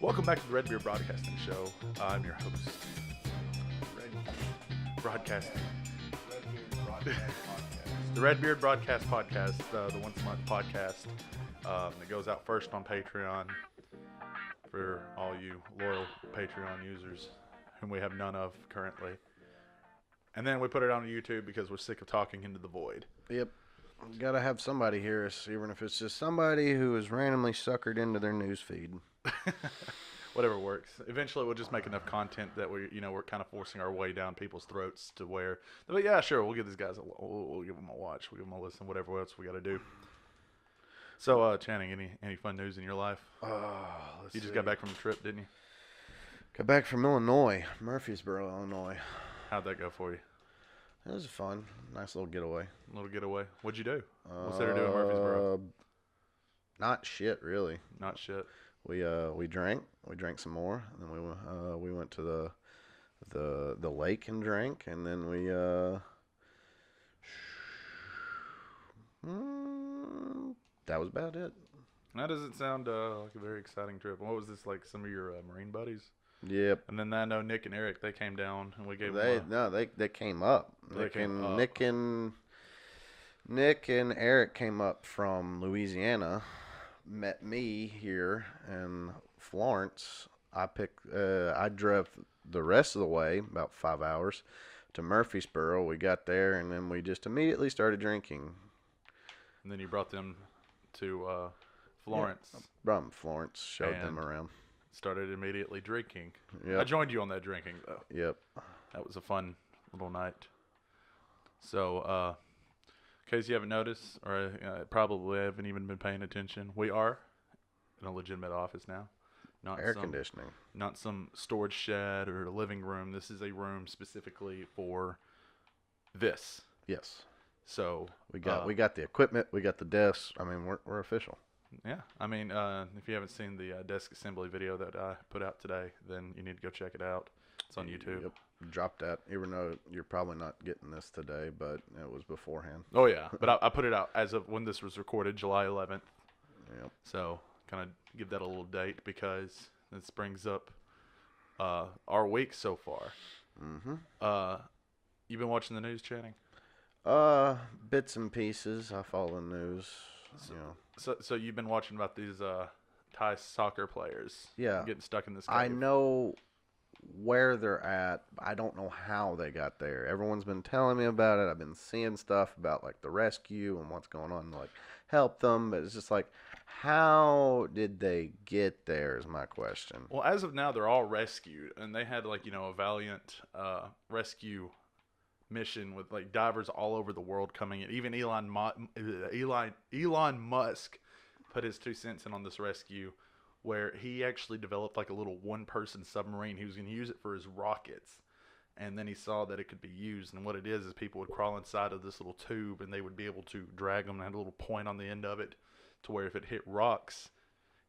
Welcome back to the Red Beard Broadcasting Show. I'm your host, Broadcasting. The Red Beard Broadcast Podcast, the once a month podcast that goes out first on Patreon for all you loyal Patreon users, whom we have none of currently. And then we put it on YouTube because we're sick of talking into the void. Yep. Gotta have somebody here, even if it's just somebody who is randomly suckered into their news feed. Whatever works. Eventually, we'll just make enough content that we're kind of forcing our way down people's throats to where, but yeah, sure, we'll give these guys we'll give them a watch, we'll give them a listen, whatever else we got to do. So, Channing, any fun news in your life? You just got back from the trip, didn't you? Got back from Illinois, Murfreesboro, Illinois. How'd that go for you? It was fun. Nice little getaway. What'd you do? What's there to do in Murfreesboro? Not shit, really. Not shit. We drank some more, and then we went to the lake and drank, and then we that was about it. That doesn't sound like a very exciting trip. What was this, like some of your Marine buddies? Yep. And then I know Nick and Eric, they came down and we gave them. They came up. Nick and Eric came up from Louisiana. Met me here in Florence. I drove the rest of the way, about 5 hours, to Murfreesboro. We got there, and then we just immediately started drinking. And then you brought them to Florence. Yeah, brought them to Florence, showed them around. Started immediately drinking. Yep. I joined you on that drinking, though. Yep. That was a fun little night. So, in case you haven't noticed, or probably haven't even been paying attention, we are in a legitimate office now. Not air conditioning. Not some storage shed or a living room. This is a room specifically for this. Yes. So we got the equipment, we got the desks. I mean, we're official. Yeah. I mean, if you haven't seen the desk assembly video that I put out today, then you need to go check it out. It's on YouTube. Yep. Drop that, even though you're probably not getting this today, but it was beforehand. Oh, yeah. But I put it out as of when this was recorded, July 11th. Yep. So kind of give that a little date because this brings up our week so far. Mm-hmm. You been watching the news, Channing? Bits and pieces. I follow the news. So you've been watching about these Thai soccer players? Yeah. Getting stuck in this cave. I know where they're at. I don't know how they got there. Everyone's been telling me about it. I've been seeing stuff about like the rescue and what's going on to like help them, but it's just like, how did they get there is my question. Well, as of now, they're all rescued, and they had like a valiant rescue mission with like divers all over the world coming in. Even Elon Musk put his 2 cents in on this rescue, where he actually developed like a little one-person submarine. He was going to use it for his rockets, and then he saw that it could be used. And what it is people would crawl inside of this little tube, and they would be able to drag them. And had a little point on the end of it, to where if it hit rocks,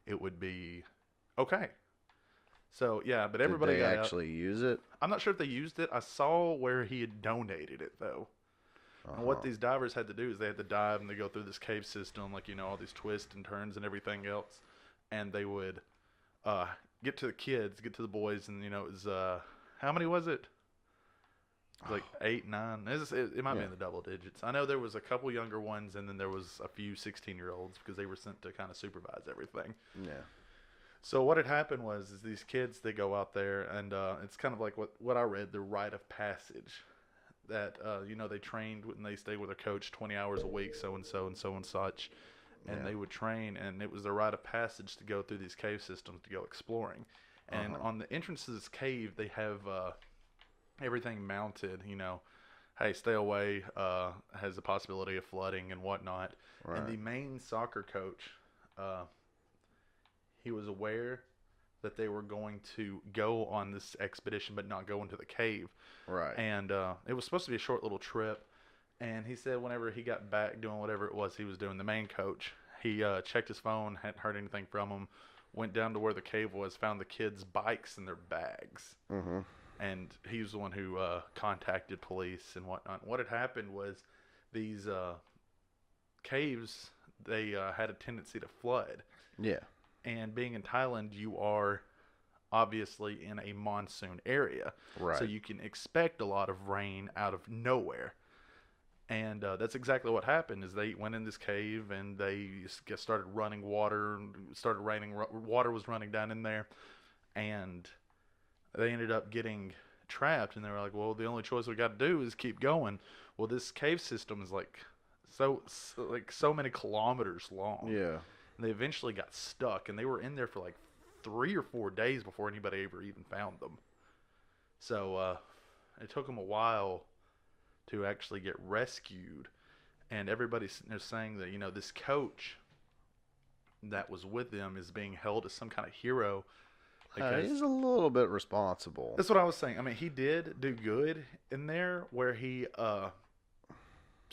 it would be okay. So yeah, but everybody Did they got actually out. use it? I'm not sure if they used it. I saw where he had donated it though. And what these divers had to do is they had to dive and they go through this cave system, like all these twists and turns and everything else. And they would get to the kids, get to the boys, and it was how many was it? It was like 8, 9. It might be in the double digits. I know there was a couple younger ones, and then there was a few 16-year-olds because they were sent to kind of supervise everything. Yeah. So what had happened was these kids, they go out there, and it's kind of like what I read, the rite of passage. That they trained and they stayed with a coach 20 hours a week, so and such. And they would train, and it was the rite of passage to go through these cave systems to go exploring. And on the entrance to this cave, they have everything mounted, hey, stay away, has the possibility of flooding and whatnot. Right. And the main soccer coach, he was aware that they were going to go on this expedition but not go into the cave. Right. And it was supposed to be a short little trip. And he said whenever he got back doing whatever it was he was doing, the main coach, he checked his phone, hadn't heard anything from him, went down to where the cave was, found the kids' bikes in their bags. Mm-hmm. and he was the one who contacted police and whatnot. What had happened was these caves, they had a tendency to flood. Yeah. And being in Thailand, you are obviously in a monsoon area. Right. So you can expect a lot of rain out of nowhere. And that's exactly what happened. Is they went in this cave and they started running water. Started raining. Water was running down in there, and they ended up getting trapped. And they were like, "Well, the only choice we got to do is keep going." Well, this cave system is like so many kilometers long. Yeah. And they eventually got stuck, and they were in there for like 3 or 4 days before anybody ever even found them. So it took them a while to actually get rescued, and everybody's sitting there saying that this coach that was with them is being held as some kind of hero. He's a little bit responsible. That's what I was saying. I mean, he did do good in there where he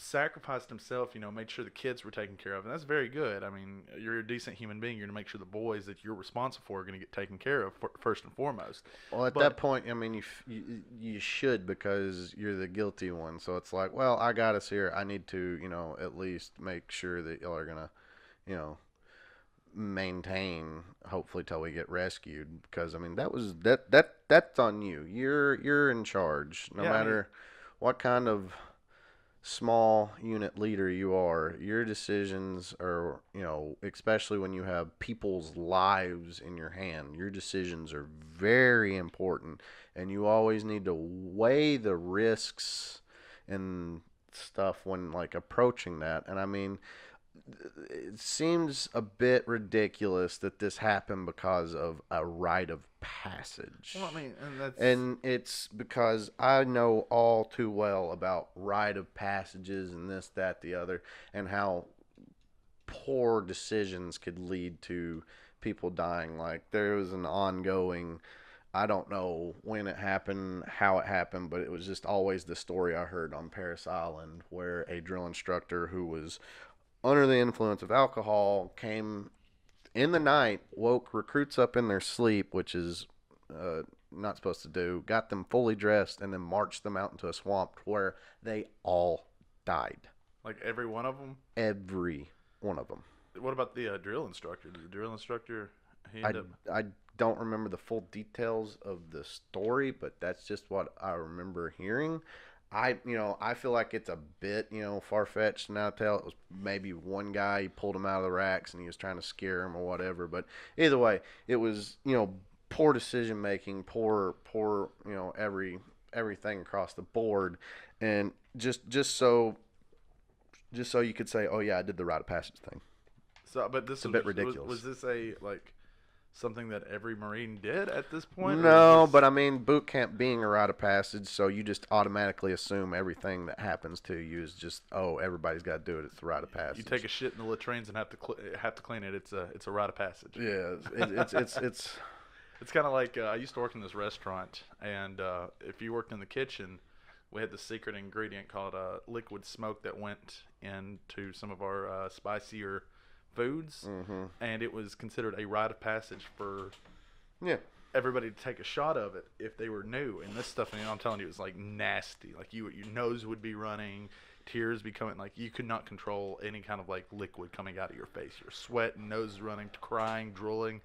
sacrificed himself, made sure the kids were taken care of, and that's very good. I mean, you're a decent human being. You're going to make sure the boys that you're responsible for are going to get taken care of first and foremost. Well, at that point, I mean, you should, because you're the guilty one. So it's like, well, I got us here. I need to, at least make sure that y'all are going to, maintain, hopefully, till we get rescued. Because I mean, that's on you. You're in charge, no matter what kind of small unit leader you are. Your decisions are, especially when you have people's lives in your hand, your decisions are very important, and you always need to weigh the risks and stuff when like approaching that. And I mean, it seems a bit ridiculous that this happened because of a rite of passage. Well, I mean, and it's because I know all too well about rite of passages and this, that, the other, and how poor decisions could lead to people dying. Like, there was an ongoing, I don't know when it happened, how it happened, but it was just always the story I heard on Paris Island, where a drill instructor who was under the influence of alcohol came in the night, woke recruits up in their sleep, which is not supposed to do, got them fully dressed, and then marched them out into a swamp where they all died. Like every one of them? Every one of them. What about the drill instructor? Did the drill instructor, I don't remember the full details of the story, but that's just what I remember hearing. I feel like it's a bit, far-fetched now to tell. It was maybe one guy, he pulled him out of the racks and he was trying to scare him or whatever. But either way, it was, poor decision-making, poor, everything across the board. And just so you could say, oh yeah, I did the rite of passage thing. So, but this is a bit ridiculous. Was this something that every Marine did at this point? No, but I mean, boot camp being a rite of passage, so you just automatically assume everything that happens to you is just, everybody's got to do it. It's the rite of passage. You take a shit in the latrines and have to clean it. It's a rite of passage. Yeah, it's it's kind of like I used to work in this restaurant, and if you worked in the kitchen, we had the secret ingredient called liquid smoke that went into some of our spicier foods, and it was considered a rite of passage for everybody to take a shot of it if they were new. And this stuff, I'm telling you, it was like nasty. Like your nose would be running, tears be coming. Like you could not control any kind of like liquid coming out of your face. Your sweat, nose running, crying, drooling.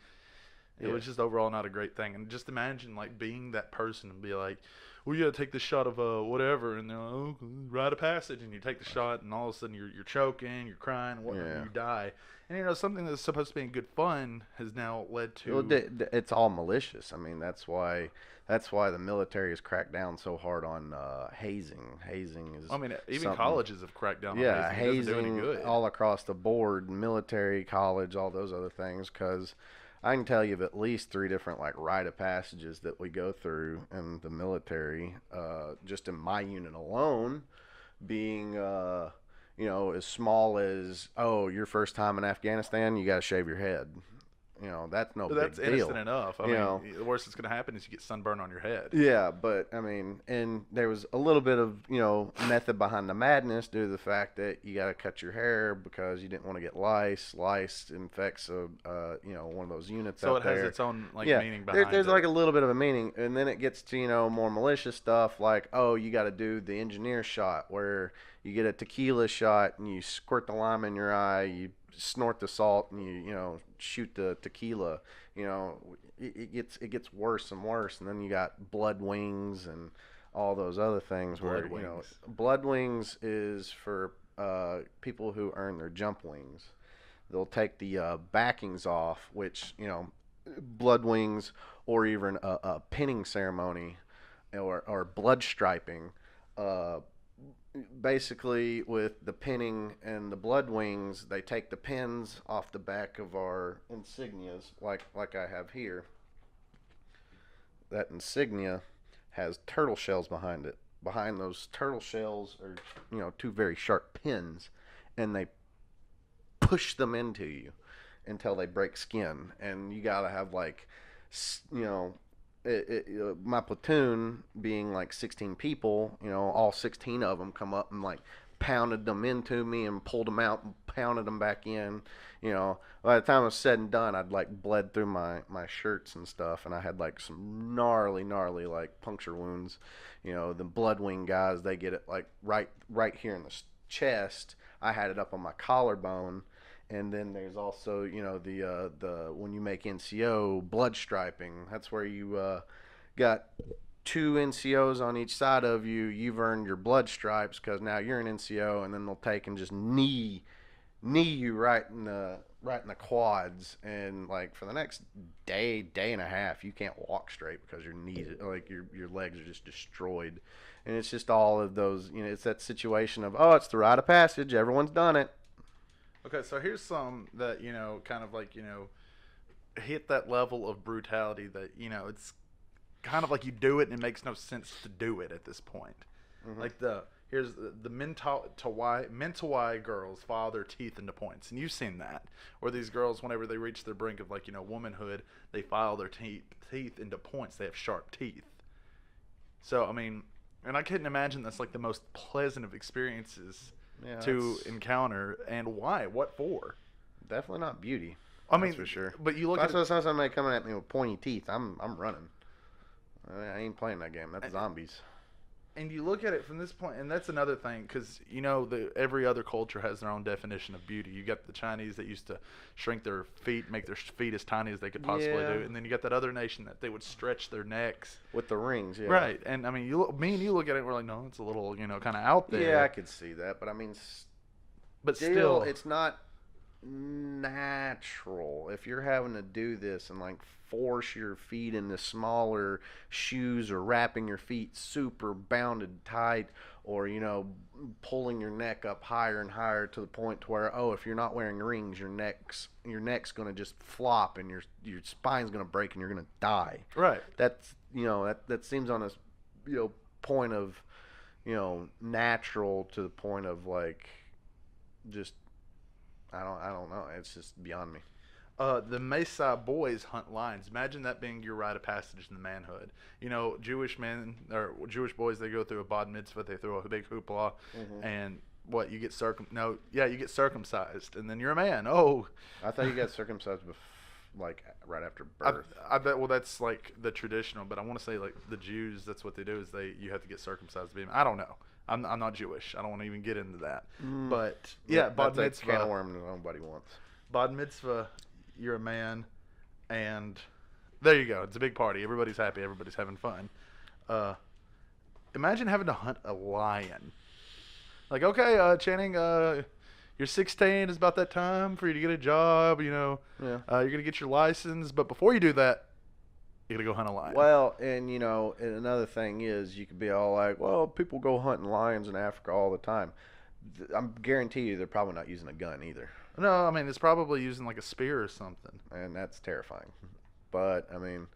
It was just overall not a great thing. And just imagine like being that person and be like, well, you got to take this shot of whatever, and they're like, oh, rite of passage, and you take the shot, and all of a sudden you're choking, you're crying, and you die. And something that's supposed to be good fun has now led to. Well, it's all malicious. I mean, that's why the military has cracked down so hard on hazing. Hazing is. I mean, even colleges have cracked down on hazing. Yeah, hazing it doesn't do any good. All across the board, military, college, all those other things, because I can tell you of at least 3 different like rite of passages that we go through in the military, just in my unit alone, being as small as, your first time in Afghanistan, you got to shave your head. that's no That's big deal. innocent enough. I You mean, know, the worst that's going to happen is you get sunburn on your head. yeah, but I mean, and there was a little bit of method behind the madness due to the fact that you got to cut your hair because you didn't want to get lice. Lice infects one of those units So out it has there. its own Yeah, meaning behind there's it. like a little bit of a meaning, and then it gets to more malicious stuff like, oh, you got to do the engineer shot where you get a tequila shot and you squirt the lime in your eye, you snort the salt, and you shoot the tequila. It gets worse and worse, and then you got blood wings and all those other things. Blood where wings. blood wings is for people who earn their jump wings. They'll take the backings off, which blood wings, or even a pinning ceremony, or blood striping. Uh, Basically, with the pinning and the blood wings, they take the pins off the back of our insignias, like I have here. That insignia has turtle shells behind it. Behind those turtle shells are two very sharp pins, and they push them into you until they break skin. And you gotta have my platoon being like 16 people, all 16 of them come up and like pounded them into me and pulled them out and pounded them back in. By the time it was said and done, I'd like bled through my shirts and stuff, and I had like some gnarly like puncture wounds. The blood wing guys, they get it like right here in the chest. I had it up on my collarbone. And then there's also, the when you make NCO blood striping. That's where you got 2 NCOs on each side of you. You've earned your blood stripes because now you're an NCO, and then they'll take and just knee you right in the quads, and like for the next day and a half, you can't walk straight because your knees, like your legs are just destroyed. And it's just all of those, it's that situation of, oh, it's the rite of passage. Everyone's done it. Okay, so here's some that, kind of like, hit that level of brutality that, it's kind of like you do it and it makes no sense to do it at this point. Mm-hmm. Like here's the Mentawai girls file their teeth into points. And you've seen that. Where these girls, whenever they reach the brink of like, womanhood, they file their teeth into points. They have sharp teeth. So, I mean, and I couldn't imagine that's like the most pleasant of experiences to encounter. And why? What for? Definitely not beauty. I mean, for sure. But you look at somebody coming at me with pointy teeth, I'm running. I ain't playing that game. That's zombies. And you look at it from this point, and that's another thing, because every other culture has their own definition of beauty. You got the Chinese that used to shrink their feet, make their feet as tiny as they could possibly do, and then you got that other nation that they would stretch their necks with the rings. Yeah. Right, and I mean, me and you look at it, and we're like, no, it's a little, kind of out there. Yeah, I could see that, but I mean, but still, it's not natural. If you're having to do this and like force your feet into smaller shoes, or wrapping your feet super bounded tight, or pulling your neck up higher and higher to the point to where, if you're not wearing rings, your neck's going to just flop and your spine's going to break and you're going to die. Right. That's that seems on a point of natural to the point of like just I don't know. It's just beyond me. The Maasai boys hunt lions. Imagine that being your rite of passage in the manhood. Jewish men or Jewish boys, they go through a bod mitzvah. They throw a big hoopla, and you get you get circumcised, and then you're a man. Oh, I thought you got circumcised like right after birth. I bet. Well, that's like the traditional, but I want to say like the Jews. That's what they do is you have to get circumcised to be a man. I don't know. I'm not Jewish. I don't want to even get into that. But yeah, bod mitzvah. That's a can of worms nobody wants. Bod mitzvah, you're a man, and there you go. It's a big party. Everybody's happy. Everybody's having fun. Imagine having to hunt a lion. Like, okay, Channing, you're 16. It's about that time for you to get a job. Yeah. You're gonna get your license, but before you do that, you gotta go hunt a lion. Well, and and another thing is, you could be all like, well, people go hunting lions in Africa all the time. I guarantee you they're probably not using a gun either. No, I mean, it's probably using like a spear or something. And that's terrifying. But, I mean,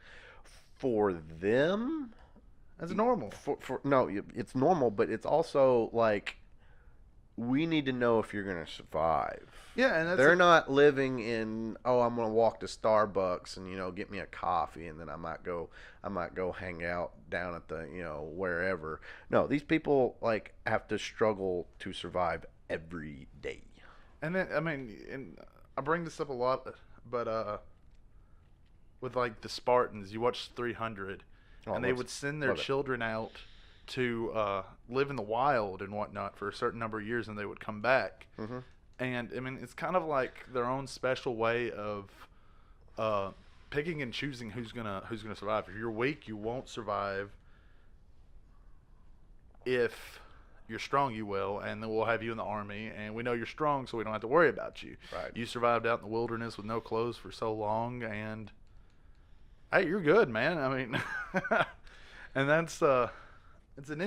for them, that's normal. No, it's normal, but it's also like we need to know if you're going to survive. Yeah, and they're not living in, oh, I'm going to walk to Starbucks and, get me a coffee, and then I might go hang out down at the, wherever. No, these people like have to struggle to survive every day. And then and I bring this up a lot, but with like the Spartans, you watch 300, and they would send their children out to live in the wild and whatnot for a certain number of years, and they would come back. Mm-hmm. And it's kind of like their own special way of picking and choosing who's gonna survive. If you're weak, you won't survive. If you're strong, you will, and then we'll have you in the army, and we know you're strong, so we don't have to worry about you. Right. You survived out in the wilderness with no clothes for so long, and hey, you're good, man. And that's it's an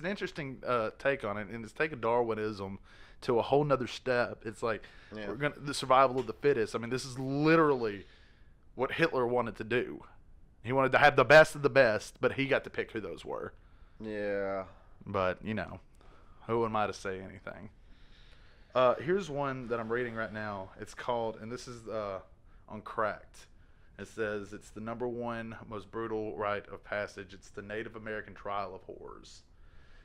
interesting take on it, and it's taken Darwinism to a whole nother step. It's like the survival of the fittest. This is literally what Hitler wanted to do. He wanted to have the best of the best, but he got to pick who those were. Yeah. But who am I to say anything? Here's one that I'm reading right now. It's called, and this is on Cracked. It says it's the #1 most brutal rite of passage. It's the Native American trial of horrors.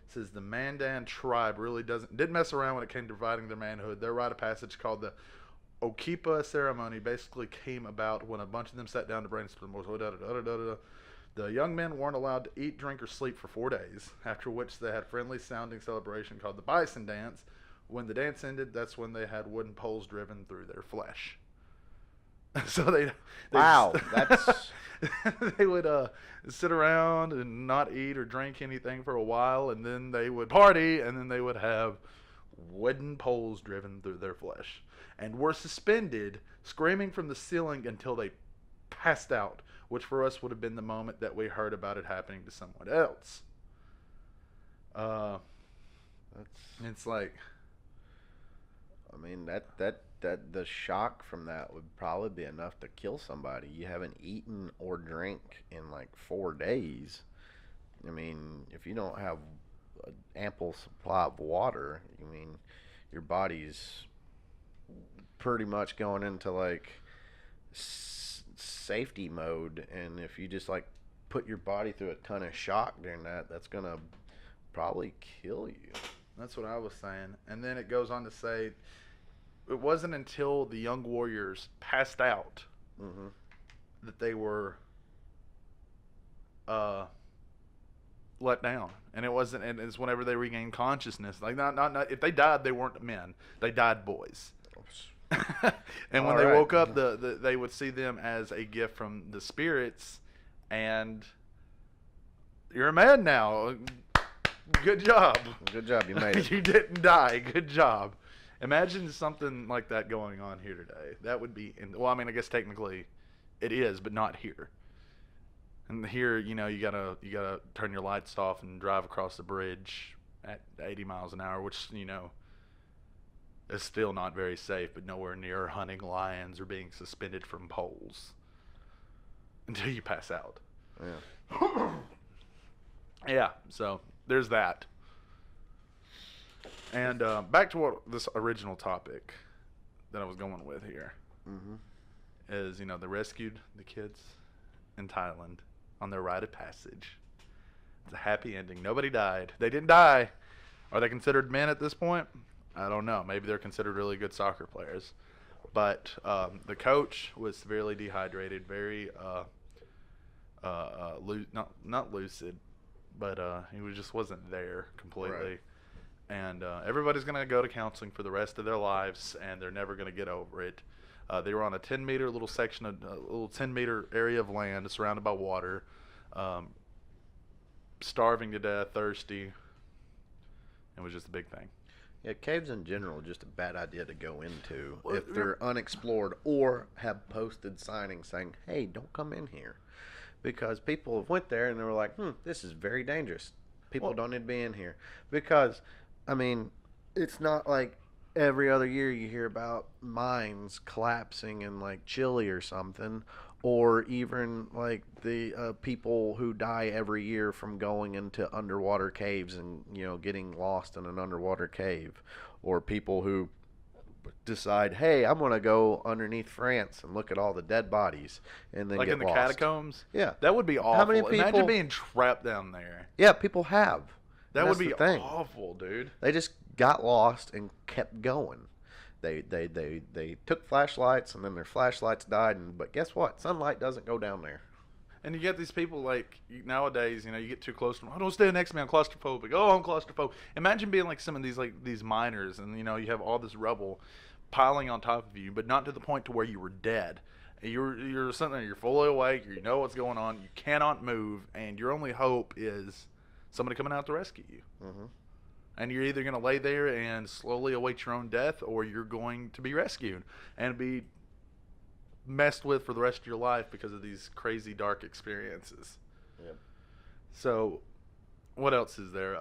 It says the Mandan tribe really didn't mess around when it came to providing their manhood. Their rite of passage, called the Okipa ceremony, basically came about when a bunch of them sat down to brainstorm. The young men weren't allowed to eat, drink, or sleep for 4 days, after which they had friendly sounding celebration called the Bison Dance. When the dance ended, that's when they had wooden poles driven through their flesh. So they that's they would sit around and not eat or drink anything for a while, and then they would party, and then they would have wooden poles driven through their flesh, and were suspended, screaming from the ceiling until they passed out, which for us would have been the moment that we heard about it happening to someone else. It's like, that the shock from that would probably be enough to kill somebody. You haven't eaten or drank in like 4 days. If you don't have an ample supply of water, your body's pretty much going into like safety mode, and if you just like put your body through a ton of shock during that, that's gonna probably kill you. That's what I was saying. And then it goes on to say it wasn't until the young warriors passed out that they were let down. And and it's whenever they regained consciousness. Like not if they died, they weren't men. They died boys. And when they woke up, they would see them as a gift from the spirits, and you're a man now. Good job. Good job, you made it. You didn't die. Good job. Imagine something like that going on here today. That would be, I guess technically it is, but not here. And here, you gotta turn your lights off and drive across the bridge at 80 miles an hour, which, is still not very safe, but nowhere near hunting lions or being suspended from poles until you pass out. Yeah. Yeah, so there's that. And back to what this original topic that I was going with here is, they rescued the kids in Thailand on their rite of passage. It's a happy ending. Nobody died. They didn't die. Are they considered men at this point? I don't know. Maybe they're considered really good soccer players. But the coach was severely dehydrated, very not lucid, but he just wasn't there completely. Right. And everybody's going to go to counseling for the rest of their lives, and they're never going to get over it. They were on a 10-meter little section of a little 10-meter area of land surrounded by water, starving to death, thirsty. It was just a big thing. Yeah, caves in general are just a bad idea to go into if they're unexplored or have posted signings saying, hey, don't come in here. Because people have went there and they were like, this is very dangerous. People don't need to be in here. Because, it's not like every other year you hear about mines collapsing in like Chile or something, or even like the people who die every year from going into underwater caves and getting lost in an underwater cave, or people who decide, hey, I'm gonna go underneath France and look at all the dead bodies, and then Like get in the lost. catacombs? Yeah. That would be awful. How many people? Imagine being trapped down there. Yeah, people have. That And would that's be the thing. awful, dude. They just got lost and kept going. They took flashlights, and then their flashlights died. But guess what? Sunlight doesn't go down there. And you get these people like nowadays, you get too close to them. Oh, don't stand next to me. I'm claustrophobic. Oh, I'm claustrophobic. Imagine being like some of these miners, and you have all this rubble piling on top of you, but not to the point to where you were dead. You're sitting there. You're fully awake. You know what's going on. You cannot move, and your only hope is somebody coming out to rescue you. Mm-hmm. And you're either going to lay there and slowly await your own death, or you're going to be rescued and be messed with for the rest of your life because of these crazy dark experiences. Yep. So, what else is there?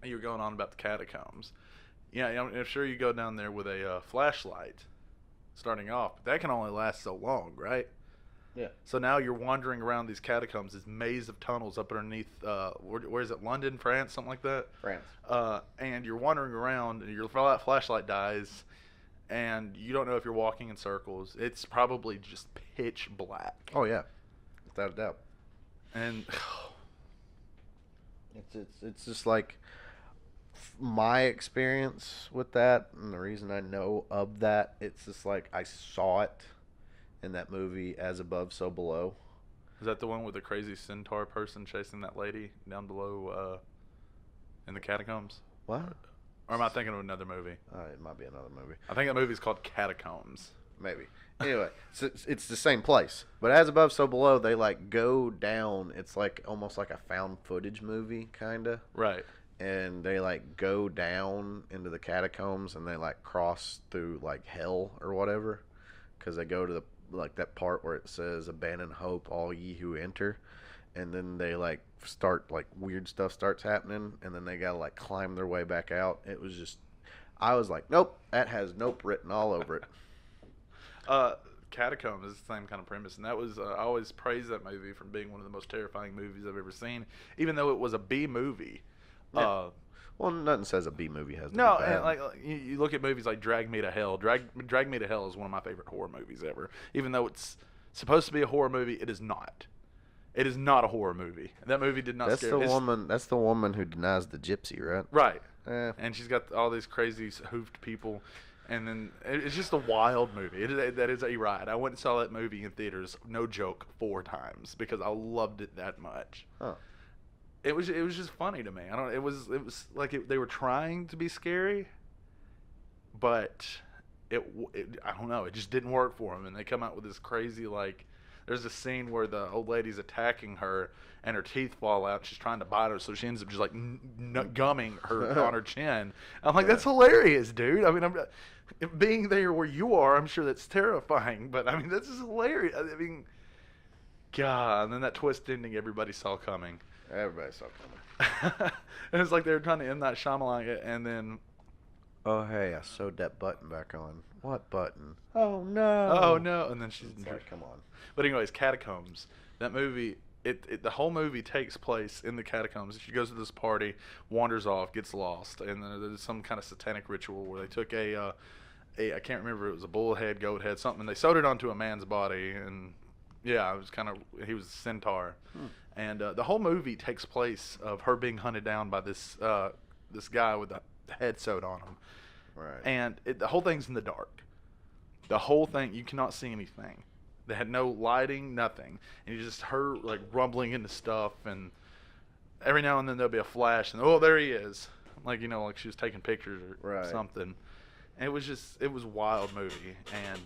You were going on about the catacombs. Yeah, I'm sure you go down there with a flashlight starting off, but that can only last so long, right? Yeah. So now you're wandering around these catacombs, this maze of tunnels up underneath, where is it, London, France, something like that? France. And you're wandering around, and your flashlight dies, and you don't know if you're walking in circles. It's probably just pitch black. Oh yeah, without a doubt. And it's just like my experience with that, and the reason I know of that, it's just like I saw it in that movie, As Above, So Below. is that the one with the crazy centaur person chasing that lady down below in the catacombs? What? Or am I thinking of another movie? It might be another movie. I think that movie's called Catacombs. Maybe. Anyway, it's the same place. But As Above, So Below, they like go down. It's like almost like a found footage movie, kind of. Right. And they like go down into the catacombs, and they like cross through like hell or whatever, because they go to the like that part where it says abandon hope all ye who enter, and then they like start like weird stuff starts happening, and then they gotta like climb their way back out. It was just, I was like, nope, that has nope written all over it. Catacombs is the same kind of premise, and that was I always praise that movie for being one of the most terrifying movies I've ever seen, even though it was a B movie. Yeah. Well, nothing says a B movie has to No, be bad. and like you look at movies like Drag Me to Hell. Drag Me to Hell is one of my favorite horror movies ever. Even though it's supposed to be a horror movie, it is not. It is not a horror movie. That movie did not scare me. That's the woman who denies the gypsy, right? Right. Eh. And she's got all these crazy hoofed people, and then it's just a wild movie. That is a ride. I went and saw that movie in theaters, no joke, 4 times because I loved it that much. Huh. It was just funny to me. It was like they were trying to be scary, but I don't know. It just didn't work for them, and they come out with this crazy like. There's a scene where the old lady's attacking her, and her teeth fall out. She's trying to bite her, so she ends up just like gumming her on her chin. I'm like, that's hilarious, dude. I mean, being there where you are, I'm sure that's terrifying, but I mean, that's just hilarious. I mean, God, and then that twist ending everybody saw coming. Everybody saw coming. And it's like they were trying to end that Shyamalan it, and then. Oh, hey, I sewed that button back on. What button? Oh, no. Oh, no. And then she's like, come on. But anyways, Catacombs. That movie, the whole movie takes place in the catacombs. She goes to this party, wanders off, gets lost, and then there's some kind of satanic ritual where they took I can't remember, it was a bull head, goat head, something, and they sewed it onto a man's body, and yeah, it was he was a centaur. And the whole movie takes place of her being hunted down by this guy with the head sewed on him. Right. And the whole thing's in the dark. The whole thing, you cannot see anything. They had no lighting, nothing. And you just heard like rumbling into stuff, and every now and then there'll be a flash, and oh, there he is. Like, like she was taking pictures or something. And it was a wild movie. And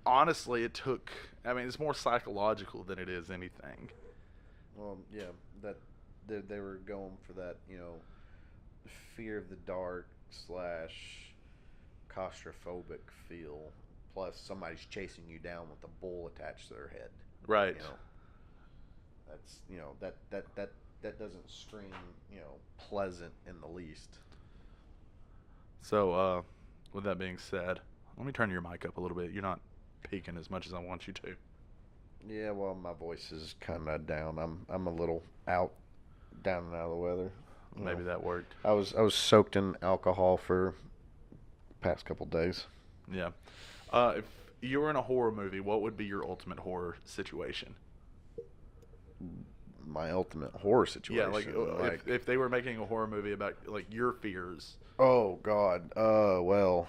honestly, it's more psychological than it is anything. Well, yeah, that they were going for that, fear of the dark / claustrophobic feel, plus somebody's chasing you down with a bull attached to their head. Right. That's that doesn't scream pleasant in the least. So with that being said, let me turn your mic up a little bit. You're not peaking as much as I want you to. Yeah, well, my voice is kind of down. I'm a little down and out of the weather. maybe that worked. I was soaked in alcohol for the past couple days. Yeah. If you were in a horror movie, what would be your ultimate horror situation? My ultimate horror Yeah, situation. if they were making a horror movie about like your fears. Oh God. Well,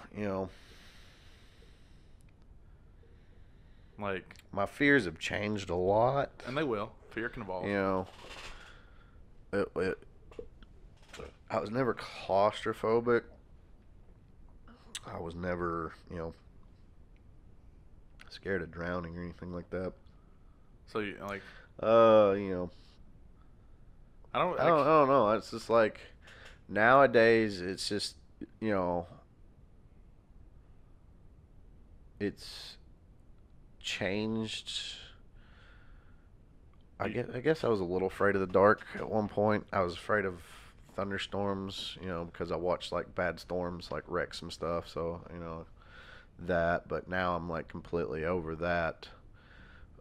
Like, my fears have changed a lot. and they will. Fear can evolve. You know, it, I was never claustrophobic. I was never, scared of drowning or anything like that. So you like, You know, I don't. I don't know. It's just like nowadays. It's just, you know, it's changed. I guess I was a little afraid of the dark at one point. I was afraid of thunderstorms, because I watched like bad storms, like wreck some stuff. So that. But now I'm like completely over that.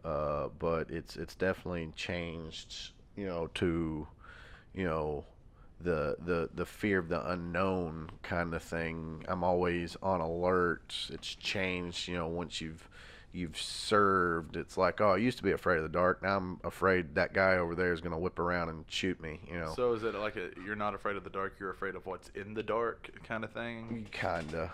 But it's definitely changed, to the fear of the unknown kind of thing. I'm always on alert. It's changed, once you've served. It's like, oh, I used to be afraid of the dark. Now I'm afraid that guy over there is going to whip around and shoot me. So is it like you're not afraid of the dark, you're afraid of what's in the dark kind of thing? Kinda.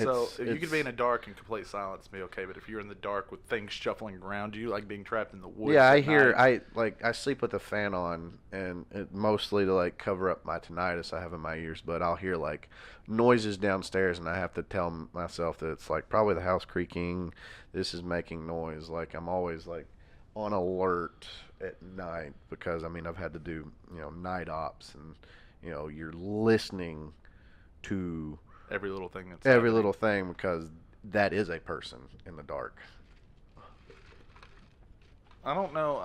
So if you could be in a dark and complete silence, be okay. But if you're in the dark with things shuffling around you, like being trapped in the woods. Yeah, I at hear. night, I sleep with the fan on, and mostly to like cover up my tinnitus I have in my ears. But I'll hear like noises downstairs, and I have to tell myself that it's like probably the house creaking. This is making noise. Like I'm always like on alert at night because I've had to do night ops, and you're listening to every little thing that's every happening. little thing because that is a person in the dark. I don't know.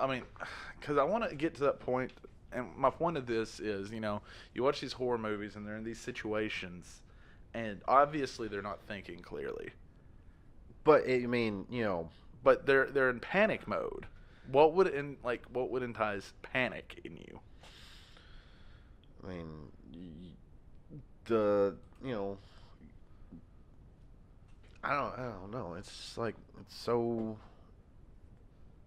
Because I want to get to that point, and my point of this is, you watch these horror movies and they're in these situations, and obviously they're not thinking clearly. But But they're in panic mode. What would entice panic in you? The I don't know. It's just like it's so.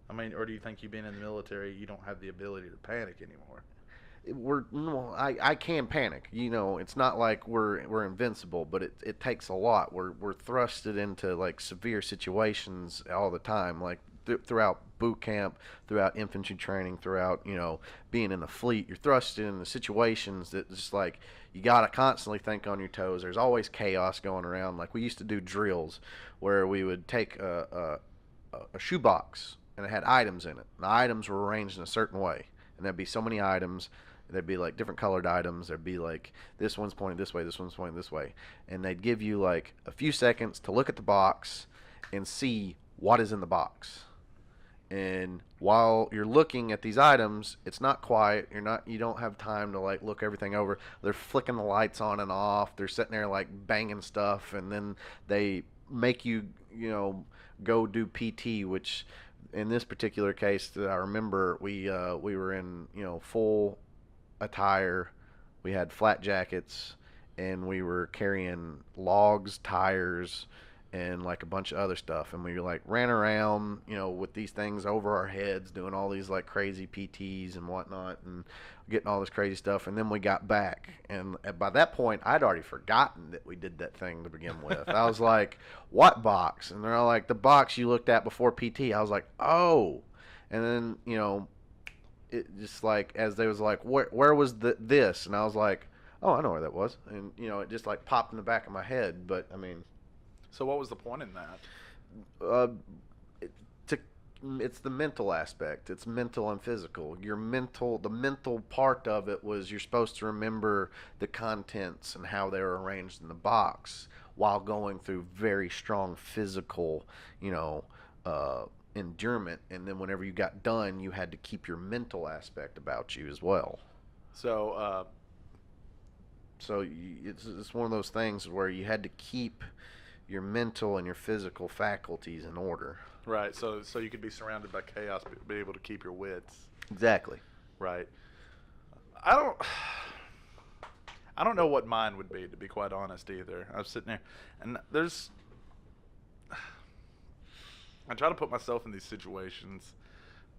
Or do you think you being in the military, you don't have the ability to panic anymore? I can panic. It's not like we're invincible, but it takes a lot. We're thrusted into like severe situations all the time, like throughout boot camp, throughout infantry training, throughout being in the fleet. You're thrusted into situations that just like you gotta constantly think on your toes. There's always chaos going around. Like we used to do drills where we would take a shoebox and it had items in it. The items were arranged in a certain way, and there'd be so many items. There'd be like different colored items. There'd be like this one's pointing this way, this one's pointing this way, and they'd give you like a few seconds to look at the box and see what is in the box. And while you're looking at these items, it's not quiet. You don't have time to like look everything over. They're flicking the lights on and off. They're sitting there like banging stuff, and then they make you go do PT, which in this particular case that I remember, we were in full attire. We had flat jackets, and we were carrying logs, tires, and like a bunch of other stuff. And we like ran around, with these things over our heads, doing all these like crazy PTs and whatnot, and getting all this crazy stuff. And then we got back, and by that point, I'd already forgotten that we did that thing to begin with. I was like, "What box?" And they're all like, "The box you looked at before PT." I was like, "Oh," and then it just like as they was like, where was this? And I was like, "Oh, I know where that was," and it just like popped in the back of my head. But So what was the point in that? uh, it's the mental aspect. It's mental and physical. The mental part of it was you're supposed to remember the contents and how they were arranged in the box while going through very strong physical, endurance. And then whenever you got done, you had to keep your mental aspect about you as well. So, It's one of those things where you had to keep your mental and your physical faculties in order. right. So you could be surrounded by chaos, but be able to keep your wits. Exactly. Right. I don't. I don't know what mine would be, to be quite honest, either. I'm sitting there, and I try to put myself in these situations.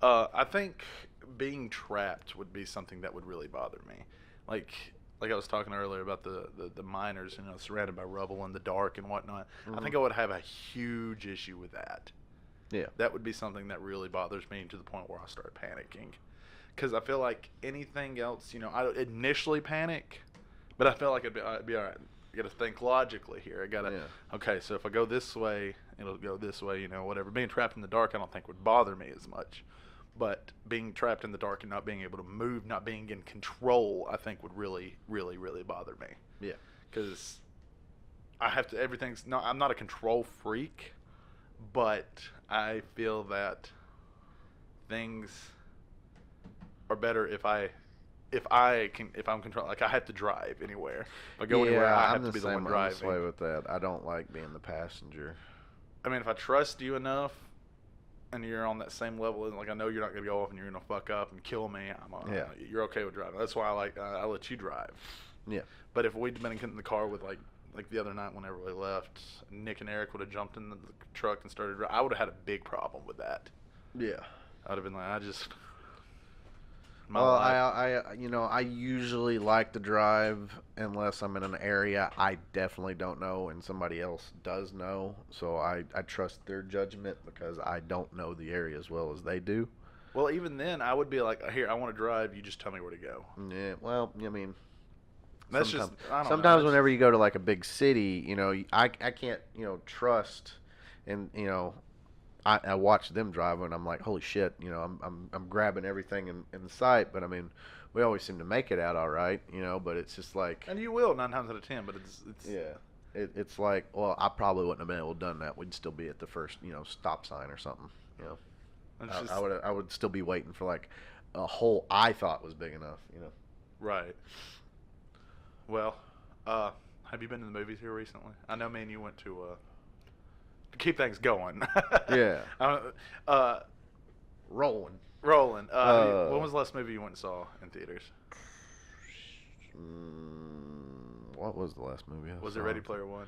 I think being trapped would be something that would really bother me. Like, like I was talking earlier about the miners, surrounded by rubble in the dark and whatnot. I think I would have a huge issue with that. Yeah. That would be something that really bothers me to the point where I start panicking. Because I feel like anything else, I initially panic, but I feel like I'd be all right. I got to think logically here. I got to, okay, so if I go this way, it'll go this way, whatever. Being trapped in the dark, I don't think would bother me as much. But being trapped in the dark and not being able to move, not being in control, I think would really, really, really bother me. Yeah. Because I have to, I'm not a control freak, but I feel that things are better if I'm controlling. Like, I have to drive anywhere. If I go anywhere, I have to be the one driving. I'm the same way with that. I don't like being the passenger. I mean, if I trust you enough, and you're on that same level, and like I know you're not gonna go off and you're gonna fuck up and kill me, you're okay with driving. That's why I let you drive. Yeah. But if we'd been in the car with like the other night whenever we left, Nick and Eric would have jumped in the truck and started driving. I would have had a big problem with that. Yeah. I'd have been like, I usually like to drive unless I'm in an area I definitely don't know and somebody else does know. So I trust their judgment because I don't know the area as well as they do. Well, even then, I would be like, here, I want to drive. You just tell me where to go. Yeah, well, I mean, that's sometimes whenever you go to like a big city, I can't, trust, and I watch them drive and I'm like, holy shit, I'm grabbing everything in sight. But I mean, we always seem to make it out all right, but it's just like. And you will 9 times out of 10, but it's. Yeah. It's like, well, I probably wouldn't have been able to done that. We'd still be at the first, stop sign or something, I would still be waiting for like a hole I thought was big enough, Right. Well, have you been to the movies here recently? I know, man, you went to keep things going. Yeah. Rolling. When was the last movie you went and saw in theaters? What was the last movie I saw? Was it Ready Player One?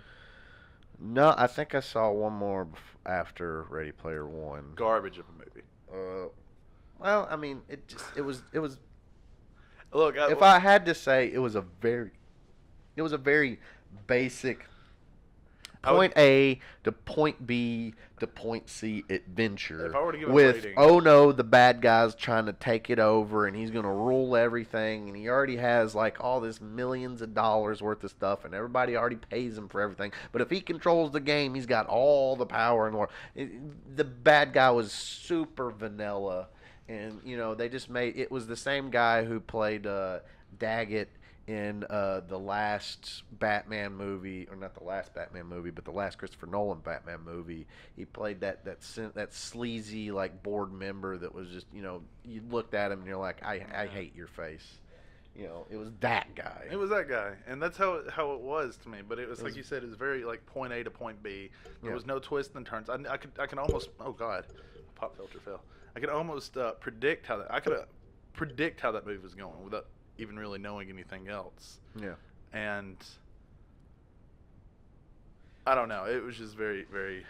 No, I think I saw one more after Ready Player One. Garbage of a movie. Well, I mean, it was. Look, if I had to say, it was a very basic point A to point B to point C adventure. If I were to give with, a rating, oh no, the bad guy's trying to take it over and he's going to rule everything and he already has like all this millions of dollars worth of stuff and everybody already pays him for everything. But if he controls the game, he's got all the power in the world. The bad guy was super vanilla, and they just it was the same guy who played Daggett in the last Batman movie, or not the last Batman movie, but the last Christopher Nolan Batman movie. He played that sleazy like board member that was just, you looked at him and you're like, I hate your face. It was that guy. It was that guy, and that's how it was to me. But it was like you said, it was very like point A to point B. There was no twists and turns. I can almost, oh god, pop filter fell. I could almost predict how that movie was going without even really knowing anything else. Yeah. And I don't know. It was just very, very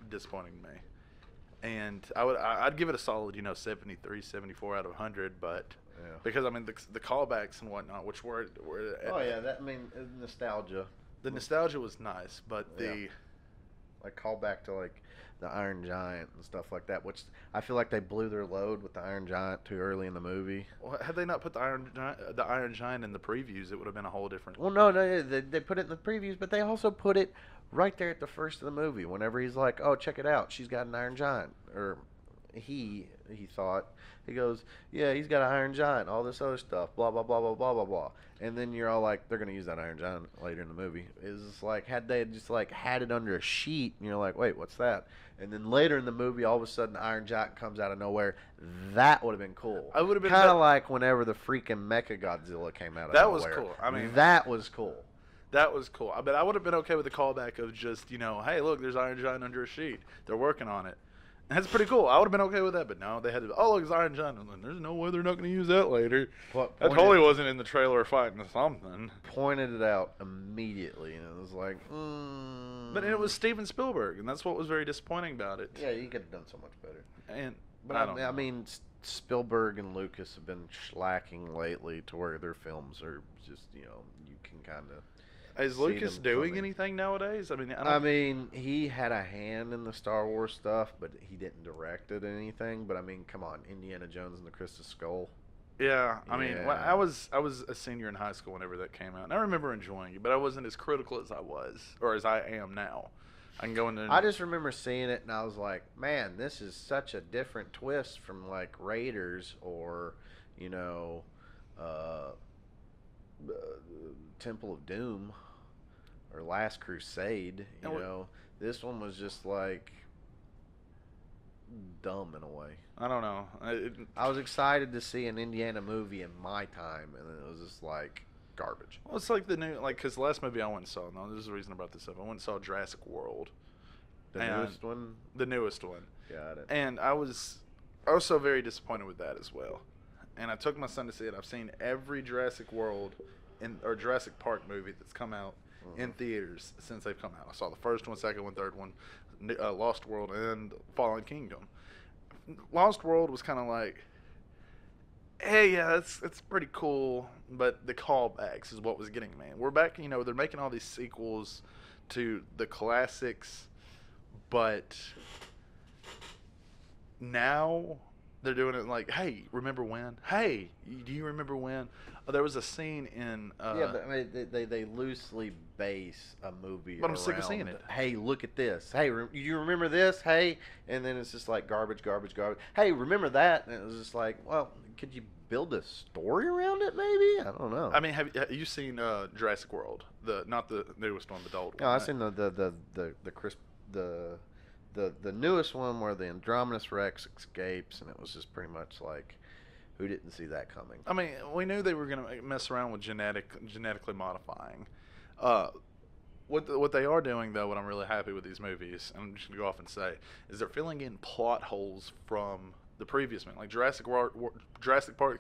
disappointing to me. And I'd give it a solid, 73, 74 out of 100. But because I mean the callbacks and whatnot, which were oh yeah, nostalgia. The nostalgia was nice, but the like callback to like the Iron Giant and stuff like that, which I feel like they blew their load with the Iron Giant too early in the movie. Well, had they not put the Iron Giant in the previews, it would have been a whole different. Well, no, they put it in the previews, but they also put it right there at the first of the movie. Whenever he's like, "Oh, check it out, she's got an Iron Giant," or he thought he goes, "Yeah, he's got an Iron Giant," all this other stuff, blah blah blah blah blah blah blah. And then you're all like, they're gonna use that Iron Giant later in the movie. It's like had they just like had it under a sheet, and you're like, wait, what's that? And then later in the movie, all of a sudden, Iron Giant comes out of nowhere. That would have been cool. I would have been kind of like whenever the freaking Mechagodzilla came out of nowhere. That was cool. I mean, that was cool. That was cool. I would have been okay with the callback of just, hey, look, there's Iron Giant under a sheet. They're working on it. That's pretty cool. I would have been okay with that, but no, they had to. Oh, look, it's Iron John. And there's no way they're not going to use that later. That totally wasn't in the trailer fighting something. Pointed it out immediately, and it was like, But it was Steven Spielberg, and that's what was very disappointing about it. Yeah, you could have done so much better. But I mean, Spielberg and Lucas have been slacking lately to where their films are just, you can kind of. Is Lucas doing anything nowadays? I mean, he had a hand in the Star Wars stuff, but he didn't direct it or anything. But I mean, come on, Indiana Jones and the Crystal Skull. Yeah, I mean, I was a senior in high school whenever that came out, and I remember enjoying it, but I wasn't as critical as I was, or as I am now. I can go into. I just remember seeing it, and I was like, man, this is such a different twist from like Raiders or, Temple of Doom. Or Last Crusade, this one was just like dumb in a way. I don't know. I was excited to see an Indiana movie in my time, and it was just like garbage. Well, it's like the new, because the last movie I went and saw. No, there's a reason I brought this up. I went and saw Jurassic World. The newest one. The newest one. Got it. And I was also very disappointed with that as well. And I took my son to see it. I've seen every Jurassic World or Jurassic Park movie that's come out in theaters since they've come out. I saw the first one, second one, third one, Lost World, and Fallen Kingdom. Lost World was kind of like, hey, yeah, it's pretty cool, but the callbacks is what was getting me. We're back, they're making all these sequels to the classics, but now they're doing it like, hey, remember when? Hey, do you remember when? Oh, there was a scene in. Yeah, but I mean, they loosely base a movie. But I'm sick of seeing it. Hey, look at this. Hey, you remember this? Hey, and then it's just like garbage. Hey, remember that? And it was just like, well, could you build a story around it? Maybe, I don't know. I mean, have you seen Jurassic World? Not the newest one, but the old one. No, I've seen the newest one where the Andromeda Rex escapes, and it was just pretty much like, who didn't see that coming? I mean, we knew they were going to mess around with genetically modifying. What they are doing, though, what I'm really happy with these movies, and I'm just going to go off and say, is they're filling in plot holes from the previous one. Like Jurassic Park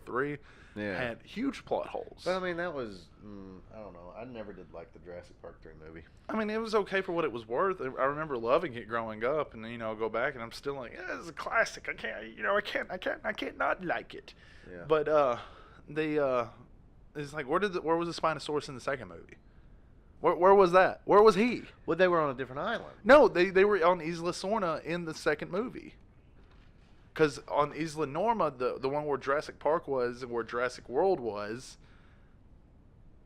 3 had huge plot holes. But I mean, that was, I don't know. I never did like the Jurassic Park 3 movie. I mean, it was okay for what it was worth. I remember loving it growing up, and I'll go back and I'm still like, yeah, this is a classic. I can't not like it. Yeah. But it's like, where was the Spinosaurus in the second movie? Where was that? Where was he? Well, they were on a different island. No, they were on Isla Sorna in the second movie. Because on Isla Norma, the one where Jurassic Park was and where Jurassic World was,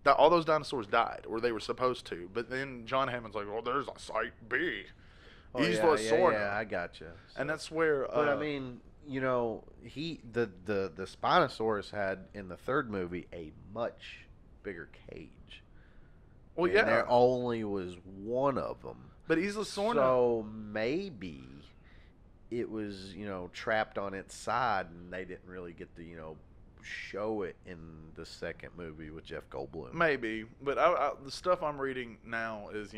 all those dinosaurs died, or they were supposed to. But then John Hammond's like, well, there's a Site B. Isla Sorna. Yeah, I gotcha. So, and that's where... but I mean, the Spinosaurus had, in the third movie, a much bigger cage. Well, and there only was one of them. But Isla Sorna... So maybe it was, trapped on its side, and they didn't really get to, show it in the second movie with Jeff Goldblum. Maybe, but the stuff I'm reading now is,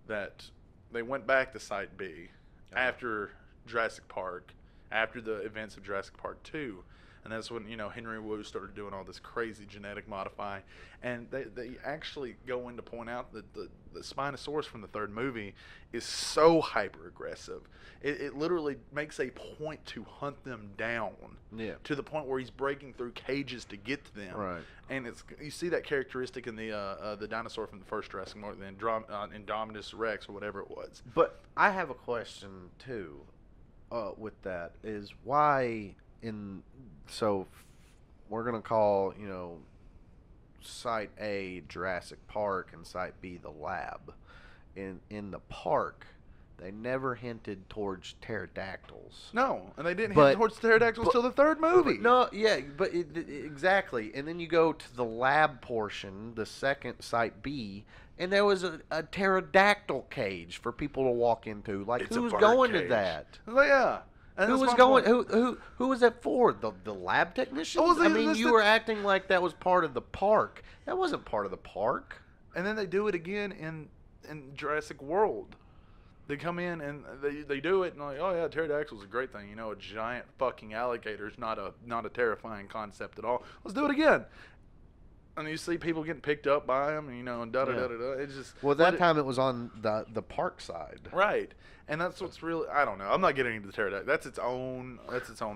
that they went back to Site B after Jurassic Park, after the events of Jurassic Park 2. And that's when, Henry Wu started doing all this crazy genetic modifying. And they actually go in to point out that the Spinosaurus from the third movie is so hyper-aggressive. It literally makes a point to hunt them down. Yeah. To the point where he's breaking through cages to get to them. Right. And you see that characteristic in the dinosaur from the first Jurassic Park, the Indominus Rex or whatever it was. But I have a question, too, with that, is why... So we're going to call, Site A Jurassic Park and Site B the lab. In the park, they never hinted towards pterodactyls. No, and they didn't hint towards pterodactyls till the third movie. Exactly. And then you go to the lab portion, the second Site B, and there was a pterodactyl cage for people to walk into. Like, who's going to that? Yeah. And who was going? Who was that for? The lab technicians? You were acting like that was part of the park. That wasn't part of the park. And then they do it again in Jurassic World. They come in and they do it and like, oh yeah, pterodactyl's a great thing. You know, a giant fucking alligator is not a terrifying concept at all. Let's do it again. And you see people getting picked up by them, and, you know, and da da Yeah. da da da. It's just Well, that time it was on the park side. right, and that's what's really, I don't know. I'm not getting into the pterodactyl. That's its own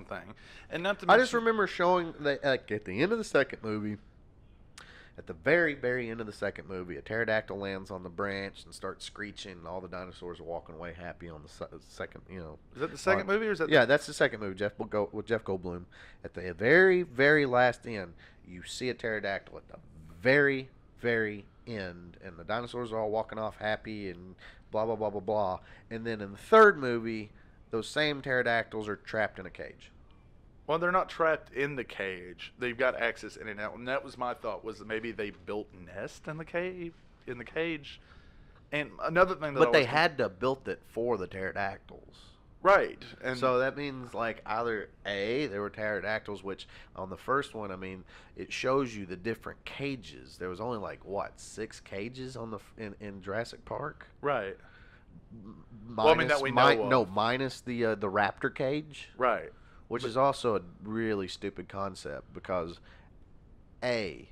thing, and not to I mention, just remember showing that like, at the end of the second movie. At the very, very end of the second movie, a pterodactyl lands on the branch and starts screeching, and all the dinosaurs are walking away happy on the second, you know. is that the second movie or is that? Yeah, that's the second movie, with Jeff Goldblum. At the very, very last end, you see a pterodactyl at the very, very end, and the dinosaurs are all walking off happy and blah, blah, blah, blah, blah. And then in the third movie, those same pterodactyls are trapped in a cage. Well, they're not trapped in the cage. They've got access in and out, and that was my thought, was that maybe they built nest in the cage. And another thing that But they had to built it for the pterodactyls. right, and So that means like either A, there were pterodactyls, which on the first one, I mean, it shows you the different cages. There was only like what 6 cages on in Jurassic Park. right, Minus, well, I mean, that we know of. no, minus the raptor cage, right, which is also a really stupid concept because A,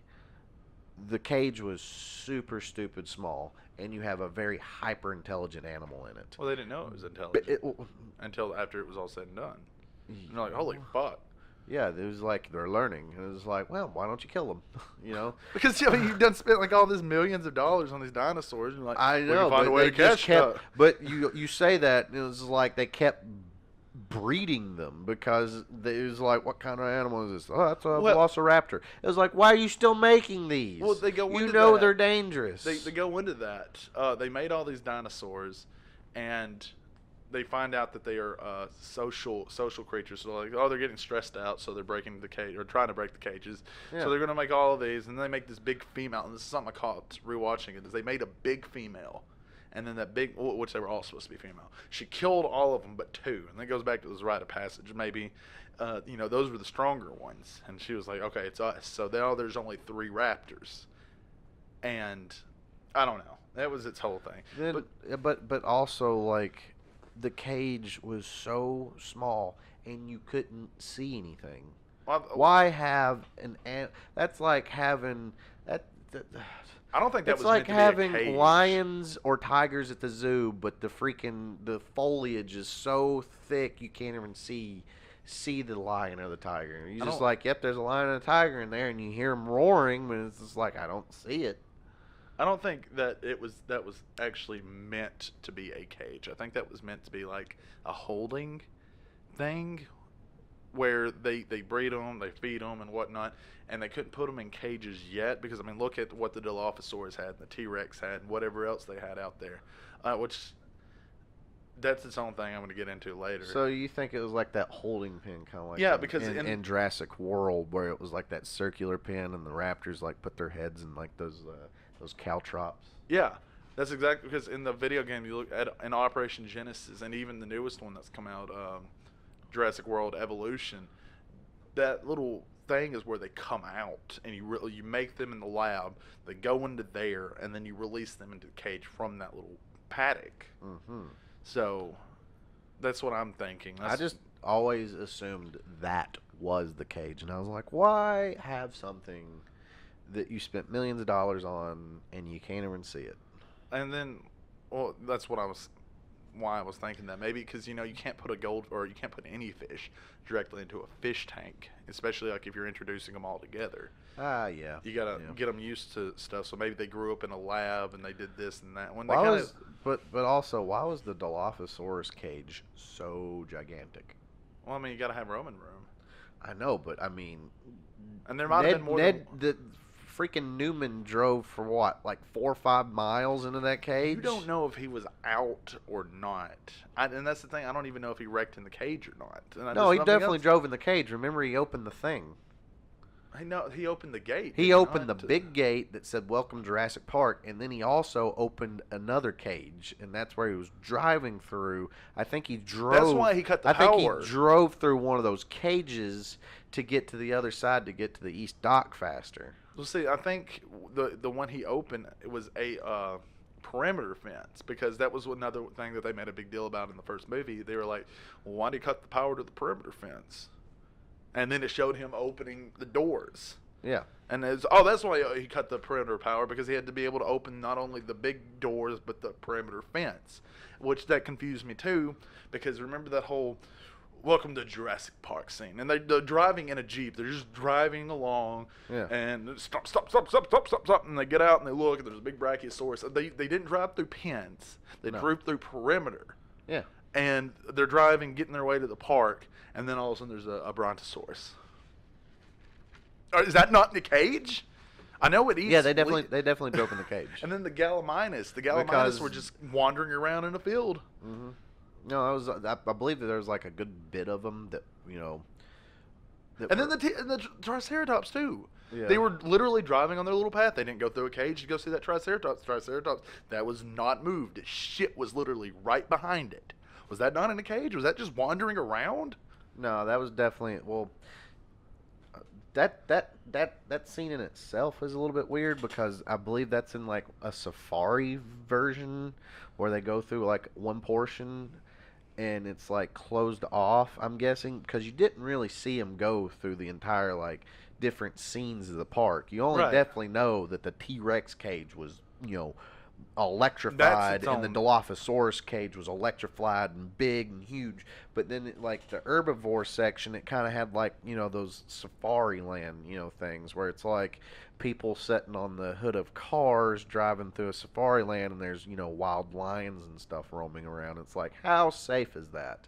the cage was super stupid small, and you have a very hyper intelligent animal in it. well, they didn't know it was But intelligent until after it was all said and done. And they're like, holy fuck. yeah, it was like they're learning. And it was like, well, why don't you kill them? You know? Because, I mean, you've done spent like all this millions of dollars on these dinosaurs, and you're like, I we know, can find but a way they to just catch kept. stuff. But you say that and it was like they kept breeding them because it was like, what kind of animal is this? Oh, that's a velociraptor. It was like, why are you still making these? Well, they go you into know that. they're dangerous. They go into that. They made all these dinosaurs, and they find out that they are social creatures. So like, oh, they're getting stressed out, so they're breaking the cage or trying to break the cages. Yeah. So they're gonna make all of these, and they make this big female. And this is something I caught rewatching it. Is they made a big female, and then that big, which they were all supposed to be female. She killed all of them but 2, and that goes back to this rite of passage. Maybe, you know, those were the stronger ones, and she was like, okay, it's us. So now there's only 3 raptors, and I don't know. That was its whole thing. Then, but also like the cage was so small and you couldn't see anything. Why have that's like having that I don't think that it's was like meant to be a having cage. lions or tigers at the zoo, but the foliage is so thick you can't even see the lion or the tiger. You're just like, yep, there's a lion and a tiger in there, and you hear them roaring, but it's just like I don't see it. I don't think that that was actually meant to be a cage. I think that was meant to be like a holding thing, where they breed them, they feed them, and whatnot, and they couldn't put them in cages yet because, I mean, look at what the Dilophosaurus had, and the T-Rex had, and whatever else they had out there, which that's its own thing I'm going to get into later. So you think it was like that holding pen, kind of like because in Jurassic World, where it was like that circular pen, and the raptors like put their heads in like those caltrops. Yeah, that's exactly, because in the video game you look at in Operation Genesis, and even the newest one that's come out, Jurassic World Evolution, that little thing is where they come out, and you make them in the lab, they go into there, and then you release them into the cage from that little paddock. Mm-hmm. So that's what I'm thinking. I just always assumed that was the cage, and I was like, why have something that you spent millions of dollars on and you can't even see it? And then, well, that's why I was thinking that, maybe because, you know, you can't put you can't put any fish directly into a fish tank, especially like if you're introducing them all together. Yeah. You gotta get them used to stuff. So maybe they grew up in a lab and they did this and that. But also, why was the Dilophosaurus cage so gigantic? Well, I mean, you gotta have room and room. I know, but I mean, and there might have been more. The freaking Newman drove for what, like 4 or 5 miles into that cage? You don't know if he was out or not. And that's the thing. I don't even know if he wrecked in the cage or not. No, he definitely drove in the cage. Remember, he opened the thing. He opened the gate. He opened the big gate that said "Welcome Jurassic Park," and then he also opened another cage, and that's where he was driving through. I think he drove. That's why he cut the power. I think he drove through one of those cages to get to the other side to get to the East Dock faster. Well, see, I think the one he opened, it was a perimeter fence, because that was another thing that they made a big deal about in the first movie. They were like, well, why do you cut the power to the perimeter fence? And then it showed him opening the doors. Yeah. And that's why he cut the perimeter power, because he had to be able to open not only the big doors but the perimeter fence, which that confused me too, because remember that whole welcome to Jurassic Park scene, and they're driving in a Jeep. They're just driving along, and stop, and they get out and they look, and there's a big Brachiosaurus. They didn't drive through pens. They drove through perimeter. Yeah. And they're driving, getting their way to the park, and then all of a sudden there's a Brontosaurus. Is that not in the cage? I know it is. Yeah, they definitely drove in the cage. And then the Gallimimus were just wandering around in a field. Mm-hmm. No, I believe that there was like a good bit of them that and then the Triceratops too. Yeah. They were literally driving on their little path. They didn't go through a cage to go see that Triceratops. That was not moved. Shit was literally right behind it. Was that not in a cage? Was that just wandering around? No, that was definitely that scene in itself is a little bit weird, because I believe that's in like a safari version where they go through like one portion and it's like closed off, I'm guessing, because you didn't really see him go through the entire like different scenes of the park. You only definitely know that the T-Rex cage was, electrified, and the Dilophosaurus cage was electrified and big and huge. But then like the herbivore section, it kind of had like, those safari land, things where it's like people sitting on the hood of cars driving through a safari land, and there's, wild lions and stuff roaming around. It's like, how safe is that?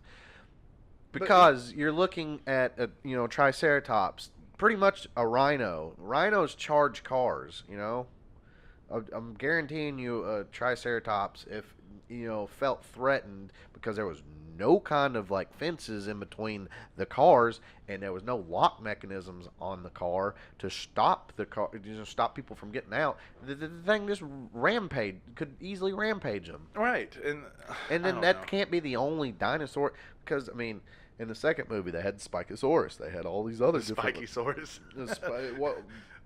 Because you're looking at a, Triceratops, pretty much a rhino. Rhinos charge cars, I'm guaranteeing you a Triceratops, if, felt threatened, because there was no kind of like fences in between the cars, and there was no lock mechanisms on the car to stop the car, stop people from getting out. The thing just could easily rampage them. Right, and then that can't be the only dinosaur, because I mean, in the second movie they had Spikosaurus, they had all these other Spikosaurus.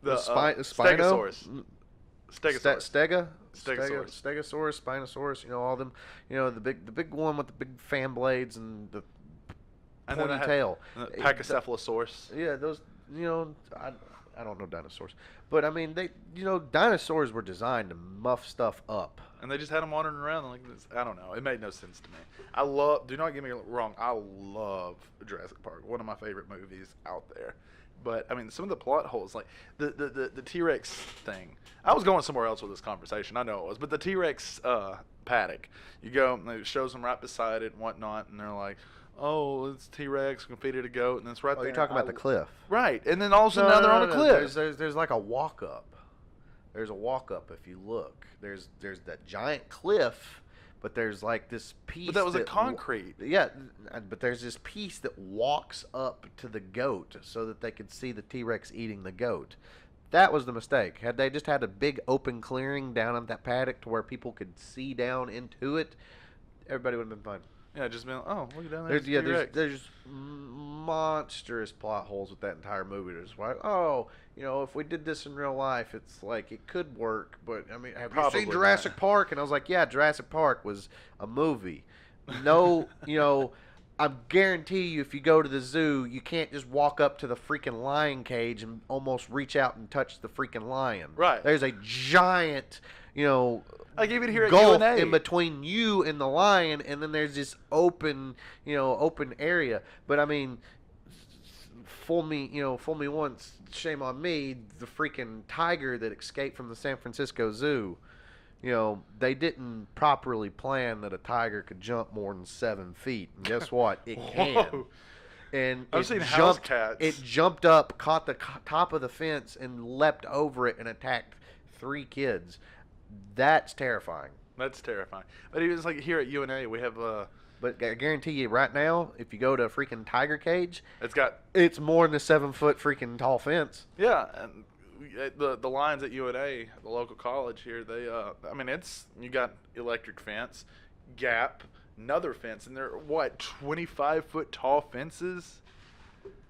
Spinosaurus. Stegosaurus. Stegosaurus, Spinosaurus, all them, the big one with the big fan blades and the pointy tail. Pachycephalosaurus. Yeah, those, I don't know dinosaurs, but I mean, dinosaurs were designed to muff stuff up. And they just had them wandering around like this. I don't know. It made no sense to me. Do not get me wrong, I love Jurassic Park. One of my favorite movies out there. But, I mean, some of the plot holes, like the T-Rex thing. I was going somewhere else with this conversation. I know it was. But the T-Rex paddock, you go, and it shows them right beside it and whatnot, and they're like, oh, it's T-Rex, we can feed it a goat, and it's right there. Oh, you're talking about the cliff. Right. And then all of a sudden now they're on a cliff. There's like a walk-up. There's a walk-up if you look. There's that giant cliff, but there's like this piece. But that was a concrete. Yeah, but there's this piece that walks up to the goat so that they could see the T-Rex eating the goat. That was the mistake. Had they just had a big open clearing down at that paddock to where people could see down into it, everybody would have been fine. Yeah, just been, oh, look down there. There's monstrous plot holes with that entire movie. There's like, if we did this in real life, it's like it could work. But I mean, have you seen Jurassic Park? And I was like, yeah, Jurassic Park was a movie. No, I guarantee you, if you go to the zoo, you can't just walk up to the freaking lion cage and almost reach out and touch the freaking lion. Right. There's a giant, I gave it here at gulf UNA. in between you and the lion, and then there's this open area. But I mean, fool me once, shame on me. The freaking tiger that escaped from the San Francisco Zoo. They didn't properly plan that a tiger could jump more than 7 feet. And guess what? It can. And I've seen house cats. It jumped up, caught the top of the fence, and leapt over it and attacked 3 kids. That's terrifying. That's terrifying. But even like here at UNA, we have But I guarantee you right now, if you go to a freaking tiger cage, it's more than a 7-foot freaking tall fence. Yeah, and the lines at UNA, the local college here, they you got electric fence, gap, another fence, and they're 25-foot tall fences.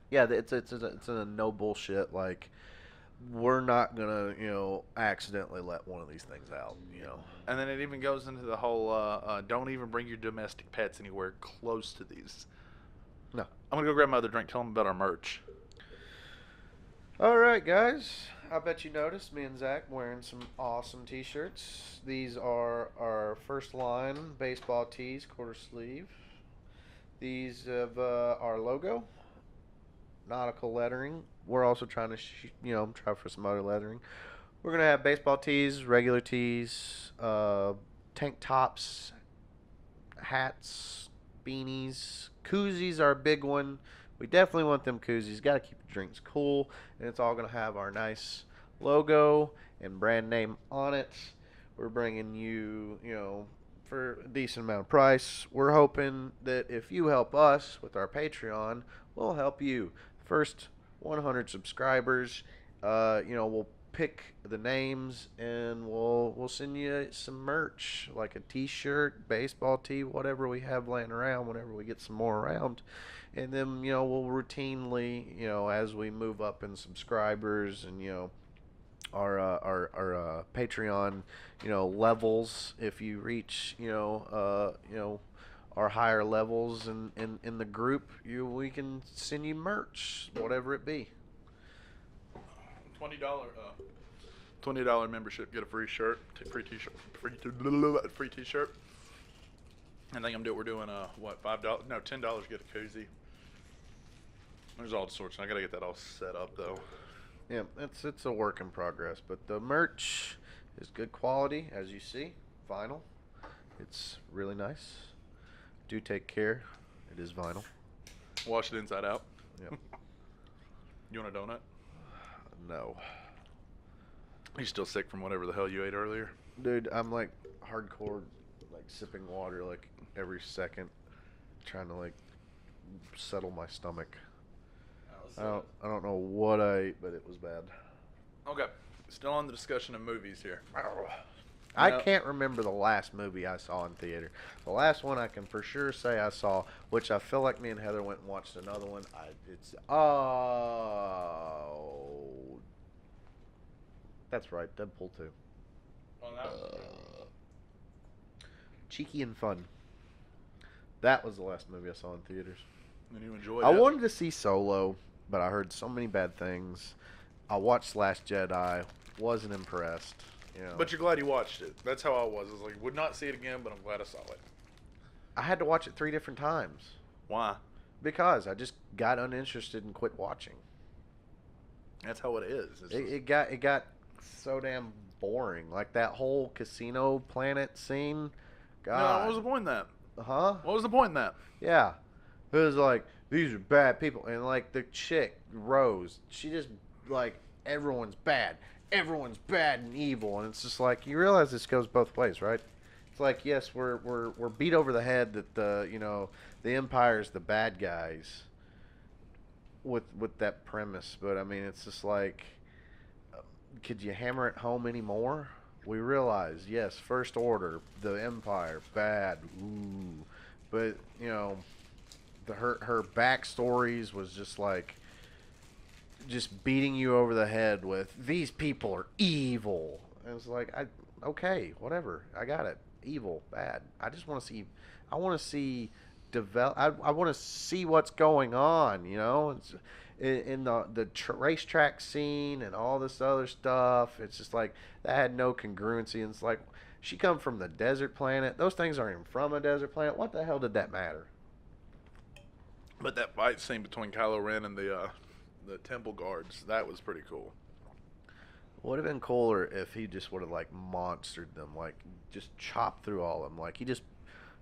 Yeah, it's a no bullshit like we're not gonna, accidentally let one of these things out, And then it even goes into the whole don't even bring your domestic pets anywhere close to these. No. I'm going to go grab my other drink. Tell them about our merch. All right, guys. I bet you noticed me and Zach wearing some awesome T-shirts. These are our first line baseball tees, quarter sleeve. These have our logo, nautical lettering. We're also trying to, try for some other lettering. We're gonna have baseball tees, regular tees, tank tops, hats, beanies. Koozies are a big one. We definitely want them koozies. Got to keep the drinks cool, and it's all gonna have our nice logo and brand name on it. We're bringing you, for a decent amount of price. We're hoping that if you help us with our Patreon, we'll help you. First 100 subscribers, we'll pick the names and we'll send you some merch like a T-shirt, baseball tee, whatever we have laying around whenever we get some more around. And then we'll routinely, as we move up in subscribers and our Patreon levels, if you reach our higher levels in the group, we can send you merch, whatever it be. $20 membership, get a free shirt, free T-shirt, free T-shirt. I think we're doing $5? No, $10 get a koozie. There's all sorts. I gotta get that all set up though. Yeah, it's a work in progress, but the merch is good quality, as you see. Vinyl, it's really nice. Do take care. It is vinyl. Wash it inside out. Yep. You want a donut? No. You still sick from whatever the hell you ate earlier? Dude, I'm like hardcore, like sipping water like every second, trying to like settle my stomach. I don't know what I ate, but it was bad. Okay. Still on the discussion of movies here. I can't remember the last movie I saw in theater. The last one I can for sure say I saw, which I feel like me and Heather went and watched another one. That's right, Deadpool 2. Well, that was Cheeky and fun. That was the last movie I saw in theaters. And you enjoyed it? I wanted to see Solo, but I heard so many bad things. I watched Last Jedi, wasn't impressed. But you're glad you watched it. That's how I was. I was like, would not see it again, but I'm glad I saw it. I had to watch it 3 different times. Why? Because I just got uninterested and quit watching. That's how it is. It got so damn boring. Like that whole casino planet scene. God. No, what was the point in that? Huh? What was the point in that? Yeah. It was like, these are bad people. And like the chick, Rose, she just like, everyone's bad. Everyone's bad and evil. And it's just like, you realize this goes both ways, right? It's like, yes, we're beat over the head that the Empire's the bad guys with that premise. But I mean, it's just like, could you hammer it home anymore? We realize, yes, First Order, the Empire, bad. Ooh. But, her backstories was just like, just beating you over the head with, these people are evil. And it's like, okay, whatever. I got it. Evil, bad. I just want to see, I want to see I want to see what's going on, It's, in the racetrack scene and all this other stuff. It's just like, that had no congruency. And it's like, she come from the desert planet. Those things aren't even from a desert planet. What the hell did that matter? But that fight scene between Kylo Ren and the temple guards, that was pretty cool. Would have been cooler if he just would have like monstered them, like just chopped through all of them. Like he just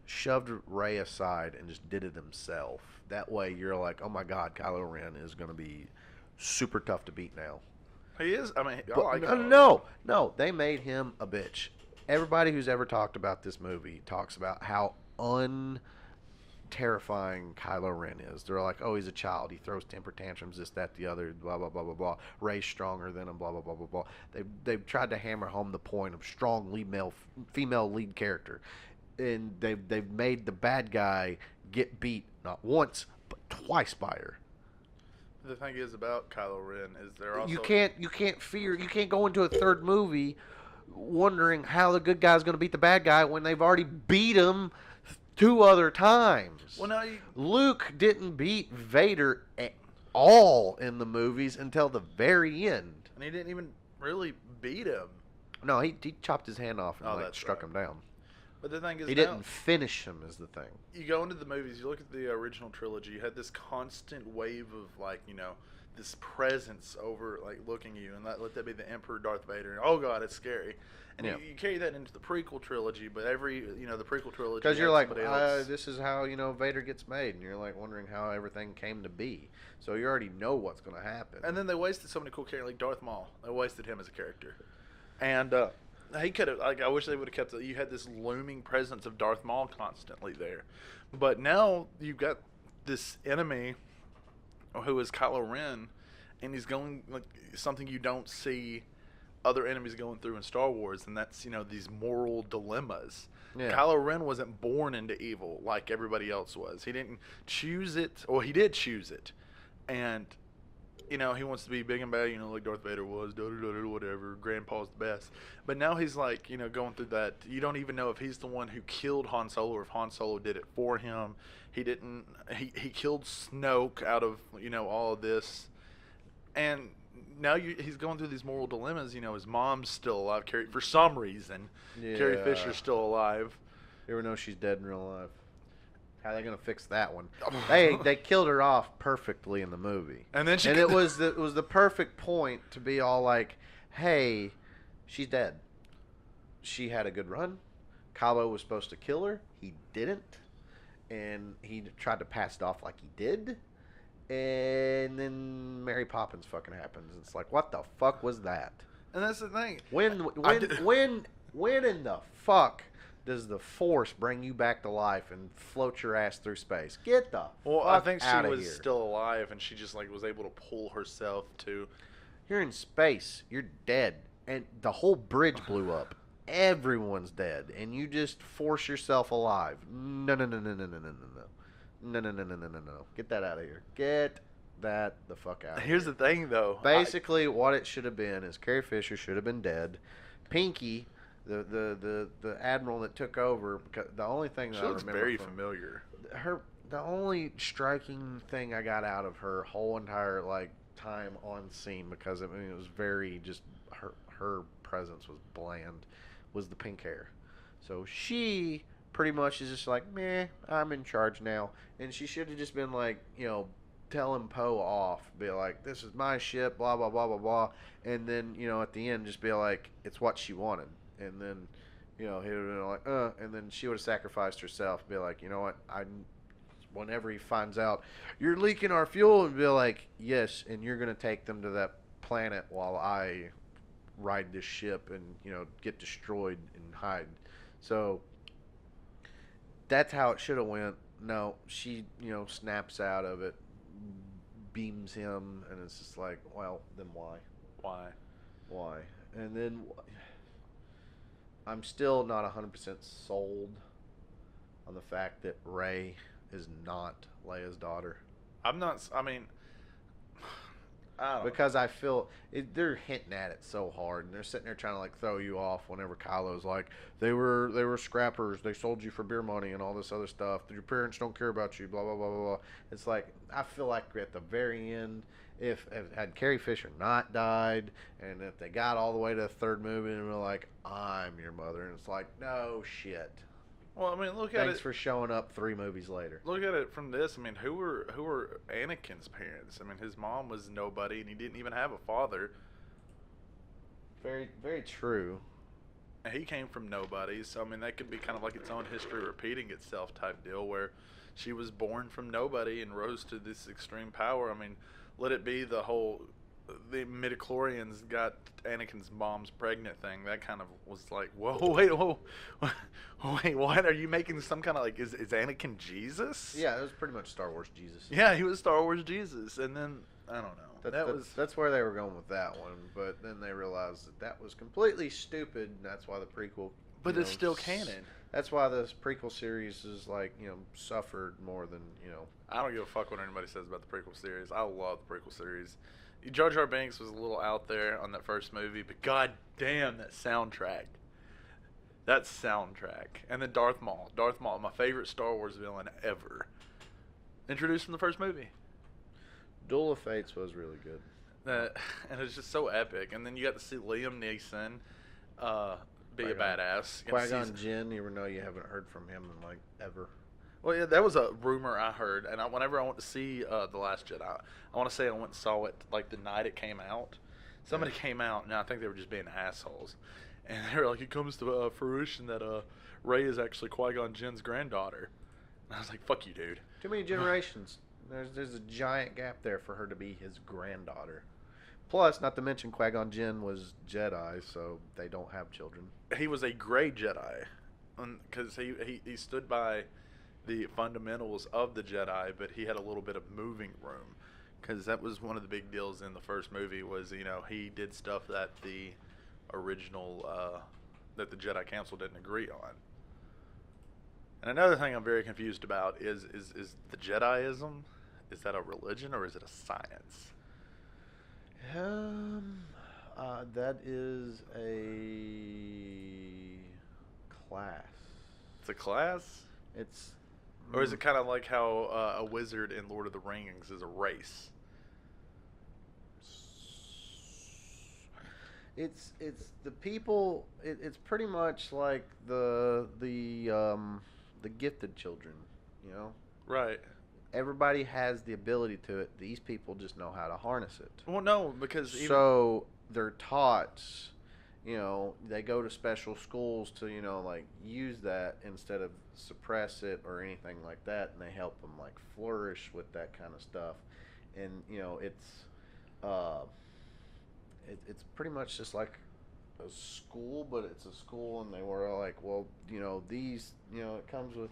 shoved Rey aside and just did it himself. That way you're like, oh my God, Kylo Ren is going to be super tough to beat now. He is. I mean, but, I like no, they made him a bitch. Everybody who's ever talked about this movie talks about how terrifying Kylo Ren is. They're like, oh, he's a child. He throws temper tantrums, this, that, the other, blah, blah, blah, blah, blah. Rey's stronger than him, blah, blah, blah, blah, blah. They've tried to hammer home the point of strong female lead character. And they've made the bad guy get beat not once, but twice by her. The thing is about Kylo Ren is they're also You can't go into a third movie wondering how the good guy's going to beat the bad guy when they've already beat him 2 other times. well now you Luke didn't beat Vader at all in the movies until the very end. and he didn't even really beat him. No, he chopped his hand off and Oh, like that's struck right. him down. But the thing is, He now, didn't finish him is the thing. you go into the movies, you look at the original trilogy, you had this constant wave of like, this presence over like looking at you, and let that be the Emperor Darth Vader. And, oh God, it's scary. And Yeah. you carry that into the prequel trilogy, but every the prequel trilogy Because you're had like, somebody else. this is how Vader gets made, and you're like wondering how everything came to be. So you already know what's going to happen. And then they wasted so many cool characters, like Darth Maul. They wasted him as a character, and he could have. Like, I wish they would have kept. You had this looming presence of Darth Maul constantly there, but now you've got this enemy, who is Kylo Ren, and he's going like something you don't see other enemies going through in Star Wars, and that's these moral dilemmas. Yeah. Kylo Ren wasn't born into evil like everybody else was. He didn't choose it, or he did choose it, and he wants to be big and bad, like Darth Vader was, whatever, Grandpa's the best. But now he's like, going through that. You don't even know if he's the one who killed Han Solo or if Han Solo did it for him. He didn't. He killed Snoke out of all of this, and now he's going through these moral dilemmas. His mom's still alive. For some reason, Carrie Yeah. Fisher's still alive. You ever know she's dead in real life? How are they gonna fix that one? They killed her off perfectly in the movie, And then it was the perfect point to be all like, "Hey, she's dead. She had a good run. Kylo was supposed to kill her. He didn't, and he tried to pass it off like he did. And then Mary Poppins fucking happens. It's like, what the fuck was that? And that's the thing. When in the fuck does the Force bring you back to life and float your ass through space? Get the Well, fuck I think she outta was here. still alive, and she just was able to pull herself to. You're in space. You're dead, and the whole bridge blew up. Everyone's dead, and you just force yourself alive. No. Get that out of here. Get that the fuck out of Here's here. the thing, though. Basically, what it should have been is Carrie Fisher should have been dead. Pinky, the admiral that took over, because the only thing that She I looks remember very from familiar. the only striking thing I got out of her whole entire time on scene, because it was very just her presence was bland, was the pink hair. So she pretty much is just like, meh, I'm in charge now, and she should have just been like, telling Poe off, be like, this is my ship, blah blah blah blah blah, and then at the end just be like, it's what she wanted, and then he would have been like, and then she would have sacrificed herself, be like, you know what, whenever he finds out you're leaking our fuel, and be like, yes, and you're gonna take them to that planet while I ride this ship and get destroyed and hide. So that's how it should have went. No, she snaps out of it, beams him, and it's just like, well, then why? And then I'm still not 100% sold on the fact that Rey is not Leia's daughter. I'm not. I mean, I don't. Because I feel they're hinting at it so hard, and they're sitting there trying to throw you off whenever Kylo's like, they were scrappers, they sold you for beer money and all this other stuff. Your parents don't care about you, blah blah blah blah blah. It's like, I feel like at the very end, if had Carrie Fisher not died, and if they got all the way to the third movie and were like, I'm your mother, and it's like, no shit. Well, I mean, look at Thanks it. for showing up 3 movies later. Look at it from this. I mean, who were Anakin's parents? I mean, his mom was nobody, and he didn't even have a father. Very, very true. And he came from nobody. So I mean, that could be kind of like its own history repeating itself type deal, where she was born from nobody and rose to this extreme power. I mean, let it be the midichlorians got Anakin's mom's pregnant thing. That kind of was like, whoa, wait, what? Are you making some kind of is Anakin Jesus? Yeah, it was pretty much Star Wars Jesus. Yeah, he was Star Wars Jesus, and then I don't know. That's where they were going with that one, but then they realized that was completely stupid, and that's why the prequel. But it's still canon. That's why this prequel series is like, suffered more than, I don't give a fuck what anybody says about the prequel series. I love the prequel series. Jar Jar Binks was a little out there on that first movie, but god damn that soundtrack. That soundtrack. And then Darth Maul. Darth Maul, my favorite Star Wars villain ever. Introduced in the first movie. Duel of Fates was really good. And it's just so epic. And then you got to see Liam Neeson be a badass. Qui-Gon Jinn, even though you haven't heard from him in, like, ever. Well, yeah, that was a rumor I heard. And whenever I went to see The Last Jedi, I want to say I went and saw it, like, the night it came out. Somebody came out, and I think they were just being assholes. And they were like, it comes to fruition that Rey is actually Qui-Gon Jinn's granddaughter. And I was like, fuck you, dude. Too many generations. There's a giant gap there for her to be his granddaughter. Plus, not to mention Qui-Gon Jinn was Jedi, so they don't have children. He was a gray Jedi, because he stood by the fundamentals of the Jedi, but he had a little bit of moving room, because that was one of the big deals in the first movie was, he did stuff that the original, that the Jedi Council didn't agree on. And another thing I'm very confused about is the Jediism. Is that a religion or is it a science? That is a class. It's a class? It's... Or is it kind of like how a wizard in Lord of the Rings is a race? It's the people... It's pretty much like the gifted children, Right. Everybody has the ability to it. These people just know how to harness it. Well, no, because so they're taught, they go to special schools to, like use that instead of suppress it or anything like that, and they help them like flourish with that kind of stuff. And it's pretty much just like a school, but it's a school, and they were like, well, these, it comes with,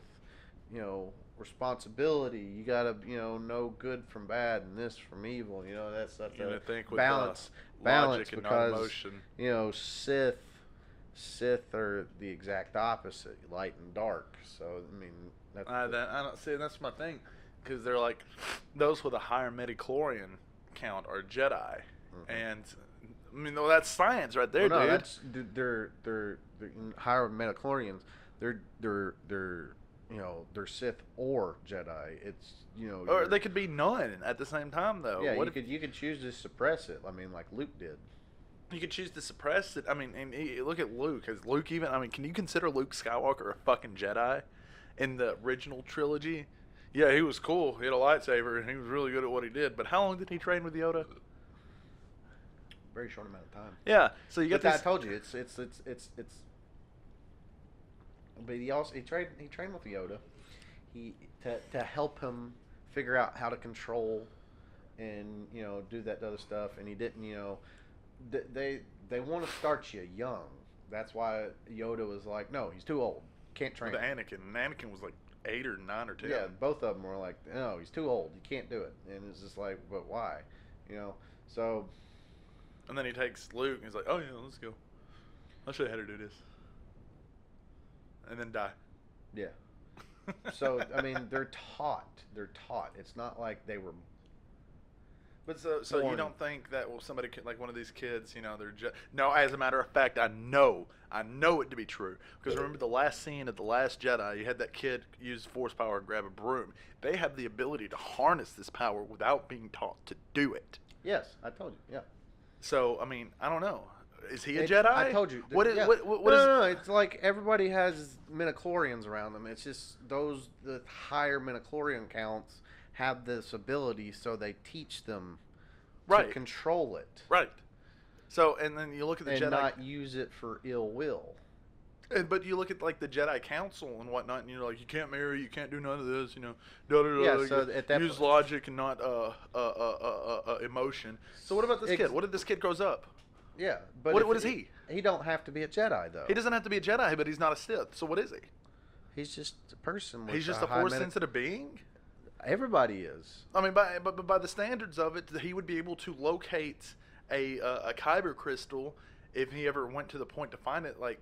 responsibility. You gotta, know good from bad and this from evil. That's stuff. Balance logic and because not emotion. Sith are the exact opposite, light and dark. So I mean, I don't see. That's my thing, because they're like those with a higher midichlorian count are Jedi, and I mean, well, that's science right there, well, no, dude. That's they're higher midichlorians. They're they're Sith or Jedi. It's or they could be none at the same time, though. Yeah, you could choose to suppress it. I mean, like Luke did. You could choose to suppress it. I mean, and look at Luke. Has Luke even? I mean, can you consider Luke Skywalker a fucking Jedi in the original trilogy? Yeah, he was cool. He had a lightsaber, and he was really good at what he did. But how long did he train with Yoda? Very short amount of time. Yeah, so you got this. I told you, it's. But he trained with Yoda. To help him figure out how to control, and do that other stuff. And he didn't. They want to start you young. That's why Yoda was like, no, he's too old. Can't train. With Anakin was like 8 or 9 or 10. Yeah, both of them were like, no, he's too old. You can't do it. And it's just like, but why? So. And then he takes Luke and he's like, oh yeah, let's go. I'll show you how to do this. And then die. Yeah. So I mean, they're taught. It's not like they were. But so you don't think that somebody could, like one of these kids, they're just no. As a matter of fact, I know it to be true, because remember the last scene of The Last Jedi, you had that kid use force power and grab a broom. They have the ability to harness this power without being taught to do it. Yes, I told you. Yeah. So I mean, I don't know. Is he a Jedi? I told you. What is? Yeah. What is? No. It's like everybody has midichlorians around them. It's just the higher midichlorian counts have this ability, so they teach them to control it. Right. So, and then you look at the Jedi and not use it for ill will. But you look at like the Jedi Council and whatnot, and you're like, you can't marry, you can't do none of this, So at that use logic and not emotion. So what about this kid? What if this kid grows up? Yeah, but what is he? He don't have to be a Jedi though. He doesn't have to be a Jedi, but he's not a Sith. So what is he? He's just a person. He's just a force-sensitive being. Everybody is. I mean, by the standards of it, he would be able to locate a kyber crystal if he ever went to the point to find it. Like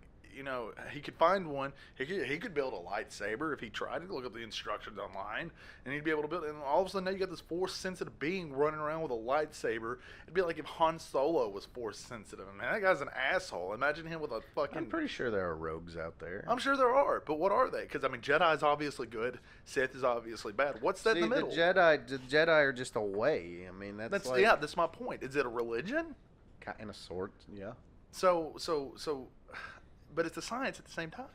he could find one. He could build a lightsaber if he tried to look up the instructions online, and he'd be able to build it. And all of a sudden, now you got this force-sensitive being running around with a lightsaber. It'd be like if Han Solo was force-sensitive. Man, that guy's an asshole. Imagine him with a fucking... I'm pretty sure there are rogues out there. I'm sure there are, but what are they? Because, I mean, Jedi's obviously good. Sith is obviously bad. What's that in the middle? The Jedi are just a way. I mean, that's like... Yeah, that's my point. Is it a religion? Kind of sort, yeah. So, but it's a science at the same time.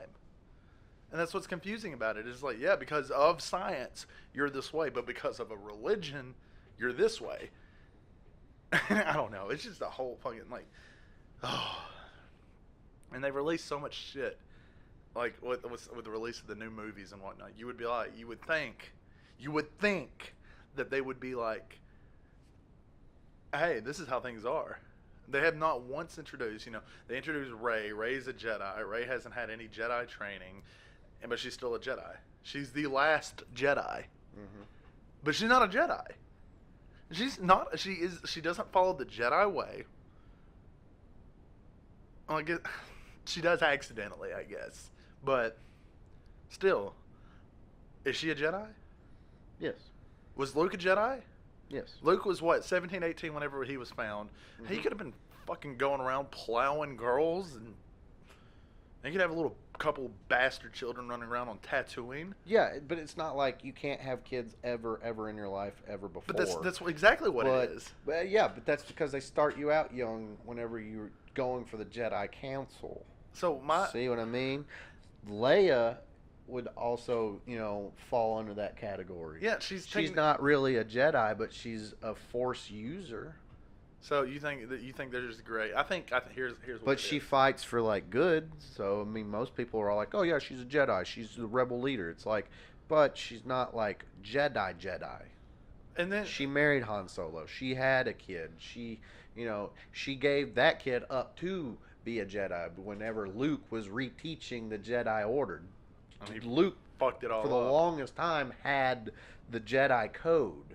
And that's what's confusing about it. It's like, yeah, because of science, you're this way, but because of a religion, you're this way. I don't know. It's just a whole fucking, like, oh. And they release so much shit, like, with the release of the new movies and whatnot. You would think that they would be like, hey, this is how things are. They have not once introduced, they introduced Rey. Rey's a Jedi. Rey hasn't had any Jedi training, but she's still a Jedi. She's the last Jedi. Mm-hmm. But she's not a Jedi. She doesn't follow the Jedi way. Well, she does accidentally, I guess. But still, is she a Jedi? Yes. Was Luke a Jedi? Yes. Luke was what, 17, 18 whenever he was found. Mm-hmm. He could have been fucking going around plowing girls, and he could have a little couple bastard children running around on Tatooine. Yeah, but it's not like you can't have kids ever in your life ever before. But that's exactly what it is. But yeah, but that's because they start you out young whenever you're going for the Jedi Council. So see what I mean? Leia would also, fall under that category. Yeah, she's not really a Jedi, but she's a Force user. So you think they're just great? I think here's what. But she fights for like good. So I mean, most people are all like, "Oh yeah, she's a Jedi. She's the rebel leader." It's like, but she's not like Jedi. And then she married Han Solo. She had a kid. She gave that kid up to be a Jedi. But whenever Luke was reteaching the Jedi Order, Luke fucked it all for the longest time had the Jedi code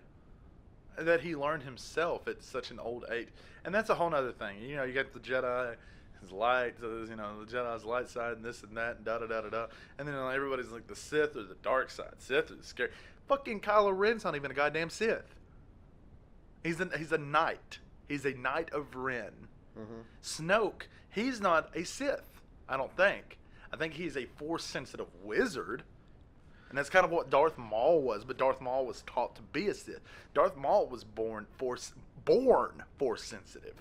that he learned himself at such an old age. And that's a whole other thing. You got the Jedi, his light, the Jedi's light side and this and that and da-da-da-da-da. And then everybody's like the Sith or the dark side. Sith or the scary. Fucking Kylo Ren's not even a goddamn Sith. He's a knight. He's a knight of Ren. Mm-hmm. Snoke, he's not a Sith, I don't think. I think he's a Force-sensitive wizard. And that's kind of what Darth Maul was, but Darth Maul was taught to be a Sith. Darth Maul was born Force-sensitive.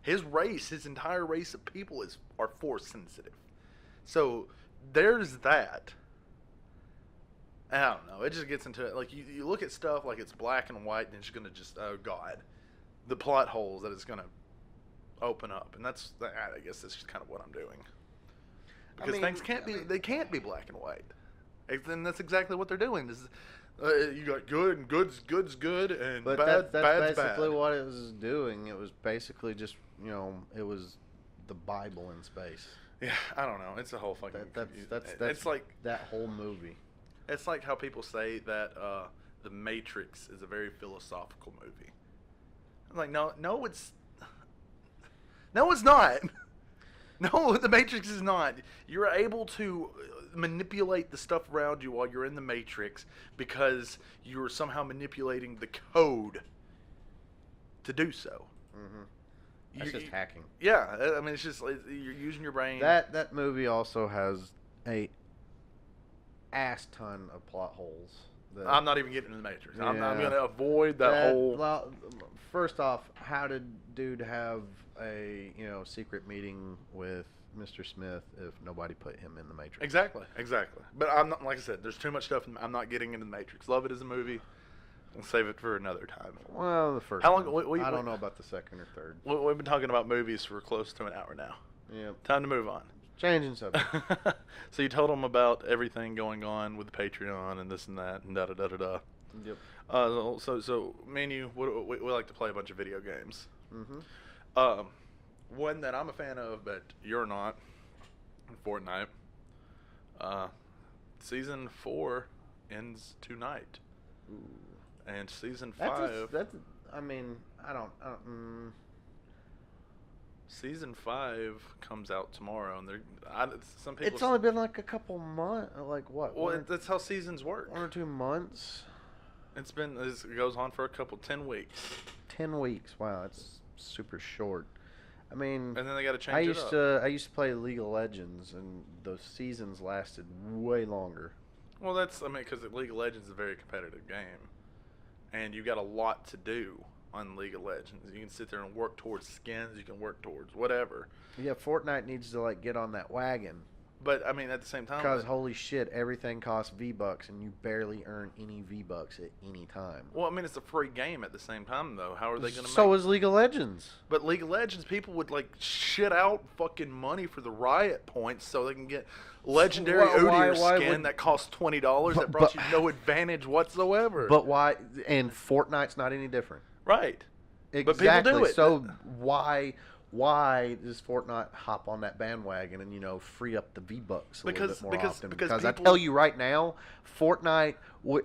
His race, his entire race of people are Force-sensitive. So there's that. I don't know. It just gets into it. Like, you look at stuff like it's black and white, and it's going to just, oh, God. The plot holes that it's going to open up. And I guess that's just kind of what I'm doing. Because things can't be black and white. And that's exactly what they're doing. This is, you got good and good's good and but bad's that's bad. basically what it was doing. It was basically just, it was the Bible in space. Yeah, I don't know. It's a whole fucking... That's it's like that whole movie. It's like how people say that The Matrix is a very philosophical movie. I'm like, no, it's not. No, The Matrix is not. You're able to manipulate the stuff around you while you're in the Matrix because you're somehow manipulating the code to do so. Mm-hmm. That's just hacking. Yeah, I mean, it's just you're using your brain. That movie also has a ass ton of plot holes. I'm not even getting into the Matrix. Yeah. I'm going to avoid that whole... Well, first off, how did dude have a secret meeting with Mr. Smith if nobody put him in the Matrix? Exactly. But I'm not, like I said, there's too much stuff. I'm not getting into the Matrix. Love it as a movie. We'll save it for another time. Well, the first. How long? I don't know about the second or third. We've been talking about movies for close to an hour now. Yeah. Time to move on. Changing subject. So you told them about everything going on with Patreon and this and that and da da da da da. Yep. So me and you, we like to play a bunch of video games. Mm-hmm. One that I'm a fan of, but you're not. Fortnite. Season 4 ends tonight. Ooh. And season 5. Season 5 comes out tomorrow, and some people. It's only been like a couple months. Like what? Well, that's how seasons work. 1 or 2 months. It goes on for 10 weeks. 10 weeks. Wow, that's super short. I mean, And then they got to change it up. I used to play League of Legends, and those seasons lasted way longer. Well, because League of Legends is a very competitive game, and you got a lot to do on League of Legends. You can sit there and work towards skins. You can work towards whatever. Yeah, Fortnite needs to like get on that wagon. But I mean, at the same time, because holy shit, everything costs V-Bucks, and you barely earn any V-Bucks at any time. Well, I mean, it's a free game at the same time, though. How are they going to? So is League of Legends. But League of Legends, people would like shit out fucking money for the riot points so they can get legendary Udyr skin that costs $20 that brought you no advantage whatsoever. But why? And Fortnite's not any different. Right. Exactly. But people do it. So why does Fortnite hop on that bandwagon and free up the V-Bucks a little bit more often? Because I tell you right now, Fortnite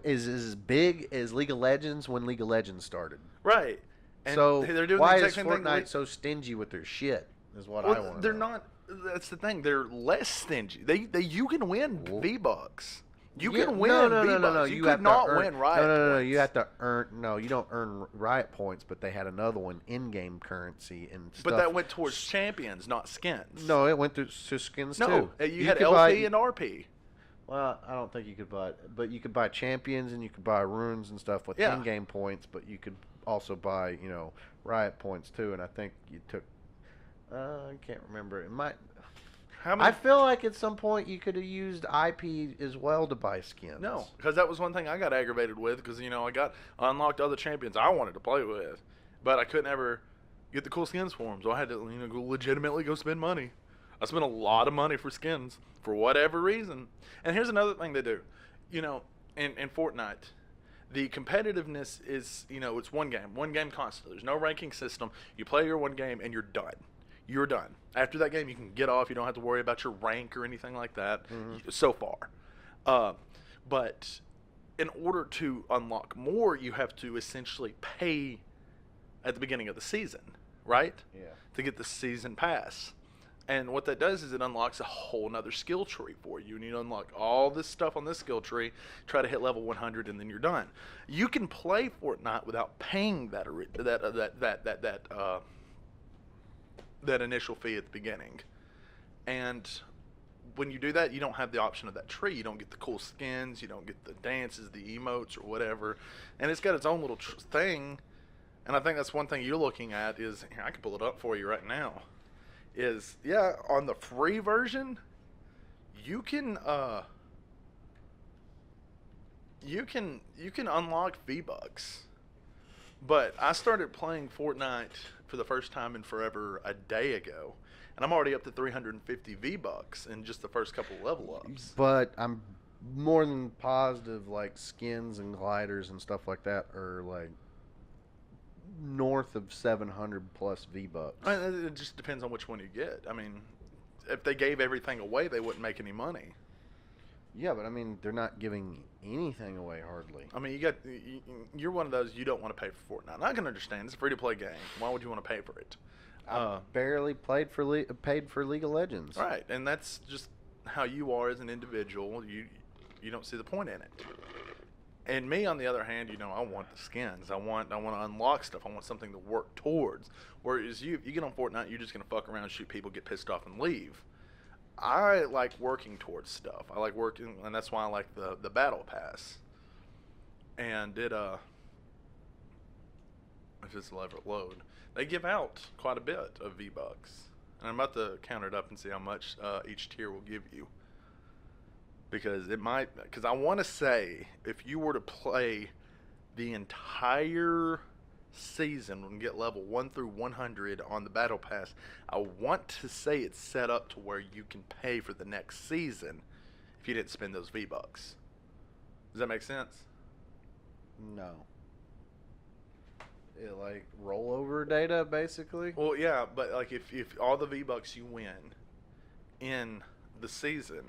is as big as League of Legends when League of Legends started. Right. And so they're doing why the is Fortnite so stingy with their shit? Is what I want to know. They're not. That's the thing. They're less stingy. You can win V-Bucks. You can win V-Bucks. No. You could not win Riot points. No. You have to earn. No, you don't earn Riot points, but they had another one, in-game currency and stuff. But that went towards champions, not skins. No, it went to skins too. No, you had LP and RP. Well, I don't think you could buy, but you could buy champions and you could buy runes and stuff with in-game points. But you could also buy, Riot points too. And I think you took. I can't remember. It might. I feel like at some point you could have used IP as well to buy skins. No, because that was one thing I got aggravated with because, I unlocked other champions I wanted to play with, but I couldn't ever get the cool skins for them, so I had to legitimately go spend money. I spent a lot of money for skins for whatever reason. And here's another thing they do. In Fortnite, the competitiveness is, it's one game constantly. There's no ranking system. You play your one game and you're done. You're done. After that game, you can get off. You don't have to worry about your rank or anything like that so far. But in order to unlock more, you have to essentially pay at the beginning of the season, right? Yeah. To get the season pass. And what that does is it unlocks a whole nother skill tree for you. And you unlock all this stuff on this skill tree, try to hit level 100, and then you're done. You can play Fortnite without paying that initial fee at the beginning. And when you do that, you don't have the option of that tree. You don't get the cool skins. You don't get the dances, the emotes, or whatever. And it's got its own little thing. And I think that's one thing you're looking at is, here, I can pull it up for you right now, is, on the free version, you can unlock V-Bucks. But I started playing Fortnite for the first time in forever a day ago, and I'm already up to 350 V-Bucks in just the first couple level ups. But I'm more than positive, like skins and gliders and stuff like that are like north of 700 plus V-Bucks. It just depends on which one you get. I mean, if they gave everything away, they wouldn't make any money. Yeah, but I mean, they're not giving anything away hardly. I mean, you're one of those, you don't want to pay for Fortnite. And I can understand. It's a free-to-play game. Why would you want to pay for it? I barely paid for League of Legends. Right, and that's just how you are as an individual. You don't see the point in it. And me, on the other hand, I want the skins. I want to unlock stuff. I want something to work towards. Whereas you get on Fortnite, you're just going to fuck around, shoot people, get pissed off, and leave. I like working towards stuff. I like working, and that's why I like the battle pass. And if it's let it load, they give out quite a bit of V-Bucks. And I'm about to count it up and see how much each tier will give you. Because I want to say, if you were to play the entire season and get level 1 through 100 on the battle pass, I want to say it's set up to where you can pay for the next season if you didn't spend those V-Bucks. Does that make sense? No. It like rollover data basically? Well, yeah, but like if all the V-Bucks you win in the season,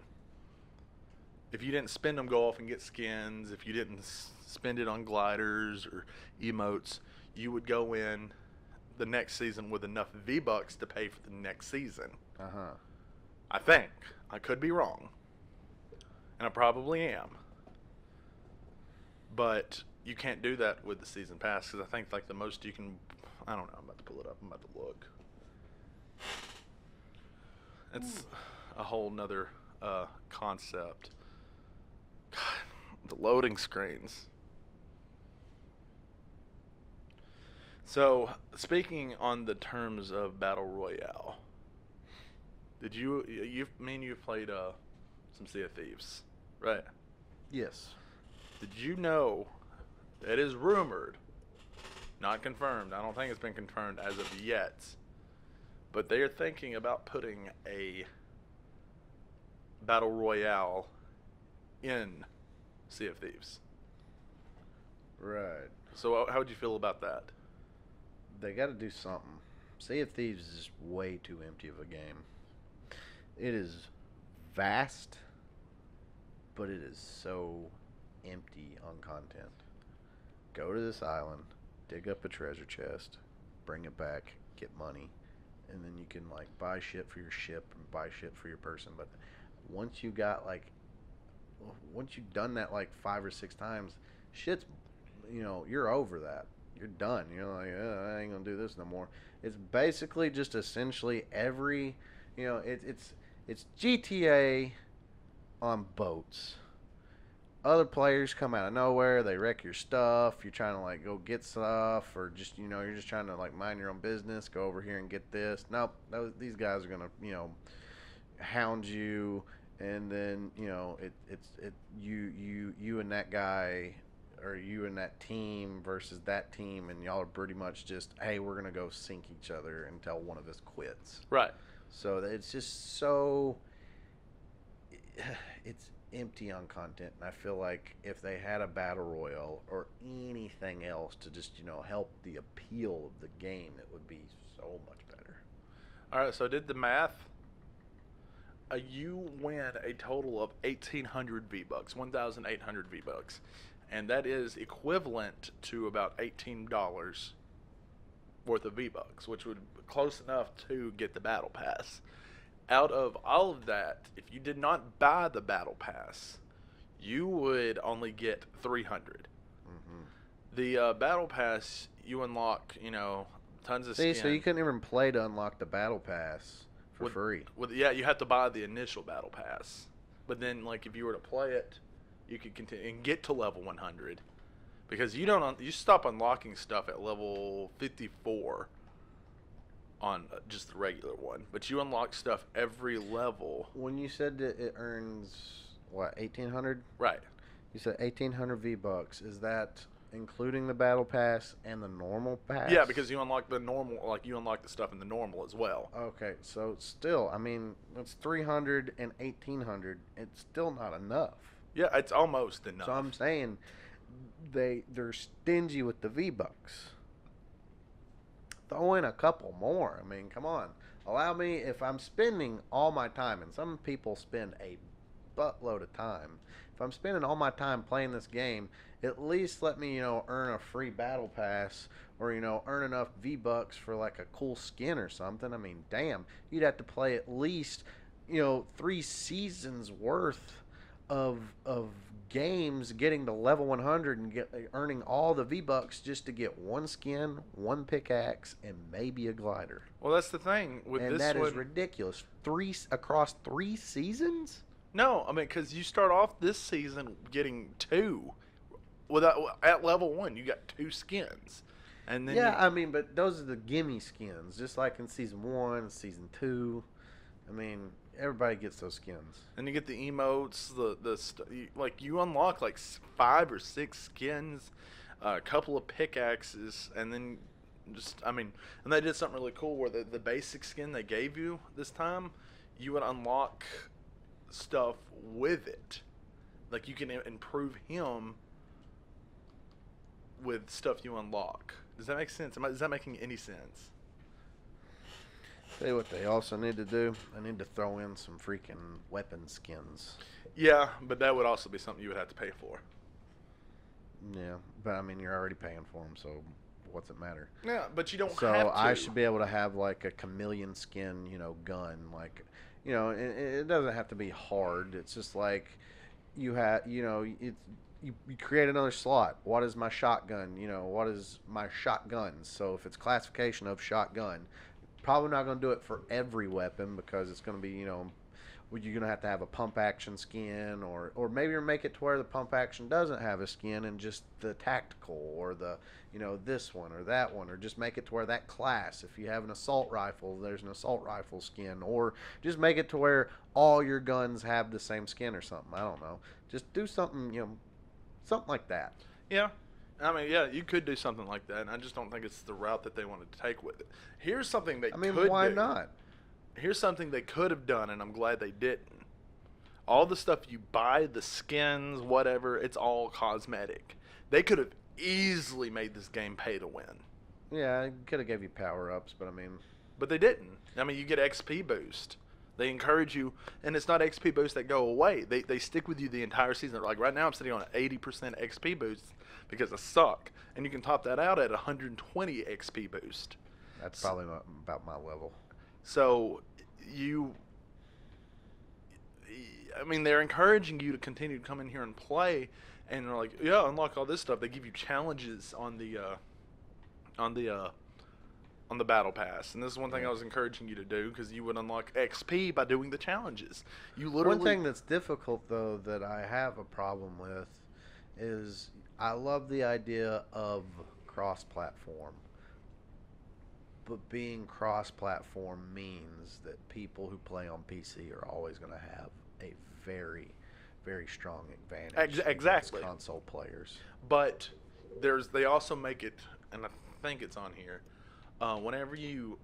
if you didn't spend them, go off and get skins, if you didn't spend it on gliders or emotes, you would go in the next season with enough V-Bucks to pay for the next season. Uh-huh. I think. I could be wrong. And I probably am. But you can't do that with the season pass because I think like the most you can, I don't know, I'm about to pull it up, I'm about to look. It's a whole nother concept. God, the loading screens. So, speaking on the terms of Battle Royale, did you've played some Sea of Thieves, right? Yes. Did you know it is rumored, not confirmed, I don't think it's been confirmed as of yet, but they are thinking about putting a Battle Royale in Sea of Thieves. Right. So how would you feel about that? They got to do something. Sea of Thieves is way too empty of a game. It is vast, but it is so empty on content. Go to this island, dig up a treasure chest, bring it back, get money, and then you can like buy shit for your ship and buy shit for your person. But once you've done that like 5 or 6 times, shit's, you're over that. You're done. You're like, I ain't gonna do this no more. It's basically just essentially every, it's GTA on boats. Other players come out of nowhere. They wreck your stuff. You're trying to like go get stuff, or just you're just trying to like mind your own business. Go over here and get this. Nope, these guys are gonna hound you, and then you and that guy, or you and that team versus that team, and y'all are pretty much just, hey, we're gonna go sink each other until one of us quits. Right. So it's just so it's empty on content, and I feel like if they had a battle royale or anything else to just help the appeal of the game, it would be so much better. All right. So I did the math. You win a total of 1,800 V-Bucks, 1,800 V-Bucks. And that is equivalent to about $18 worth of V-Bucks, which would be close enough to get the Battle Pass. Out of all of that, if you did not buy the Battle Pass, you would only get 300. Mm-hmm. The Battle Pass, you unlock, tons of skins. So you couldn't even play to unlock the Battle Pass for free. You have to buy the initial Battle Pass. But then, like, if you were to play it, you could continue and get to level 100, because you stop unlocking stuff at level 54 on just the regular one, but you unlock stuff every level. When you said that it earns what, 1,800? Right. You said 1,800 V-Bucks. Is that including the Battle Pass and the normal pass? Yeah, because you unlock the normal, like you unlock the stuff in the normal as well. Okay, so still, I mean, it's 300 and 1,800. It's still not enough. Yeah, it's almost enough. So I'm saying they're stingy with the V-Bucks. Throw in a couple more. I mean, come on. Allow me, if I'm spending all my time, and some people spend a buttload of time, if I'm spending all my time playing this game, at least let me, earn a free battle pass, or, earn enough V-Bucks for like a cool skin or something. I mean, damn, you'd have to play at least, 3 seasons worth of games getting to level 100 and earning all the V-Bucks just to get one skin, one pickaxe, and maybe a glider. Well, that's the thing with and this that one. is ridiculous. Across 3 seasons? No, I mean, because you start off this season getting 2. At level 1, you got 2 skins. And then but those are the gimme skins, just like in season 1, season 2. I mean, everybody gets those skins. And you get the emotes, you unlock like 5 or 6 skins, a couple of pickaxes, and then and they did something really cool where the basic skin they gave you this time, you would unlock stuff with it. Like you can improve him with stuff you unlock. Does that make sense? Is that making any sense? Tell you what they also need to do. They need to throw in some freaking weapon skins. Yeah, but that would also be something you would have to pay for. Yeah, but I mean, you're already paying for them, so what's it matter? Yeah, but you don't have So to. I should be able to have like a chameleon skin, gun. Like, it doesn't have to be hard. It's just like you have, you create another slot. What is my shotgun? What is my shotgun? So if it's classification of shotgun, probably not going to do it for every weapon because it's going to be, you're going to have a pump action skin, or maybe make it to where the pump action doesn't have a skin and just the tactical, or the, this one or that one, or just make it to where that class, if you have an assault rifle, there's an assault rifle skin, or just make it to where all your guns have the same skin or something. I don't know. Just do something, something like that. Yeah. I mean, yeah, you could do something like that, and I just don't think it's the route that they wanted to take with it. Here's something they could do. Why not? Here's something they could have done, and I'm glad they didn't. All the stuff you buy, the skins, whatever, it's all cosmetic. They could have easily made this game pay to win. Yeah, I could have gave you power-ups, but But they didn't. I mean, you get XP boost. They encourage you, and it's not XP boosts that go away. They stick with you the entire season. Like right now, I'm sitting on an 80% XP boost because I suck, and you can top that out at 120 XP boost. That's probably about my level. So they're encouraging you to continue to come in here and play, and they're like, yeah, unlock all this stuff. They give you challenges on the battle pass, and this is one thing I was encouraging you to do because you would unlock XP by doing the challenges. You literally. One thing that's difficult though that I have a problem with is I love the idea of cross-platform. But being cross-platform means that people who play on PC are always going to have a very, very strong advantage Exactly. against console players. But they also make it, and I think it's on here, whenever you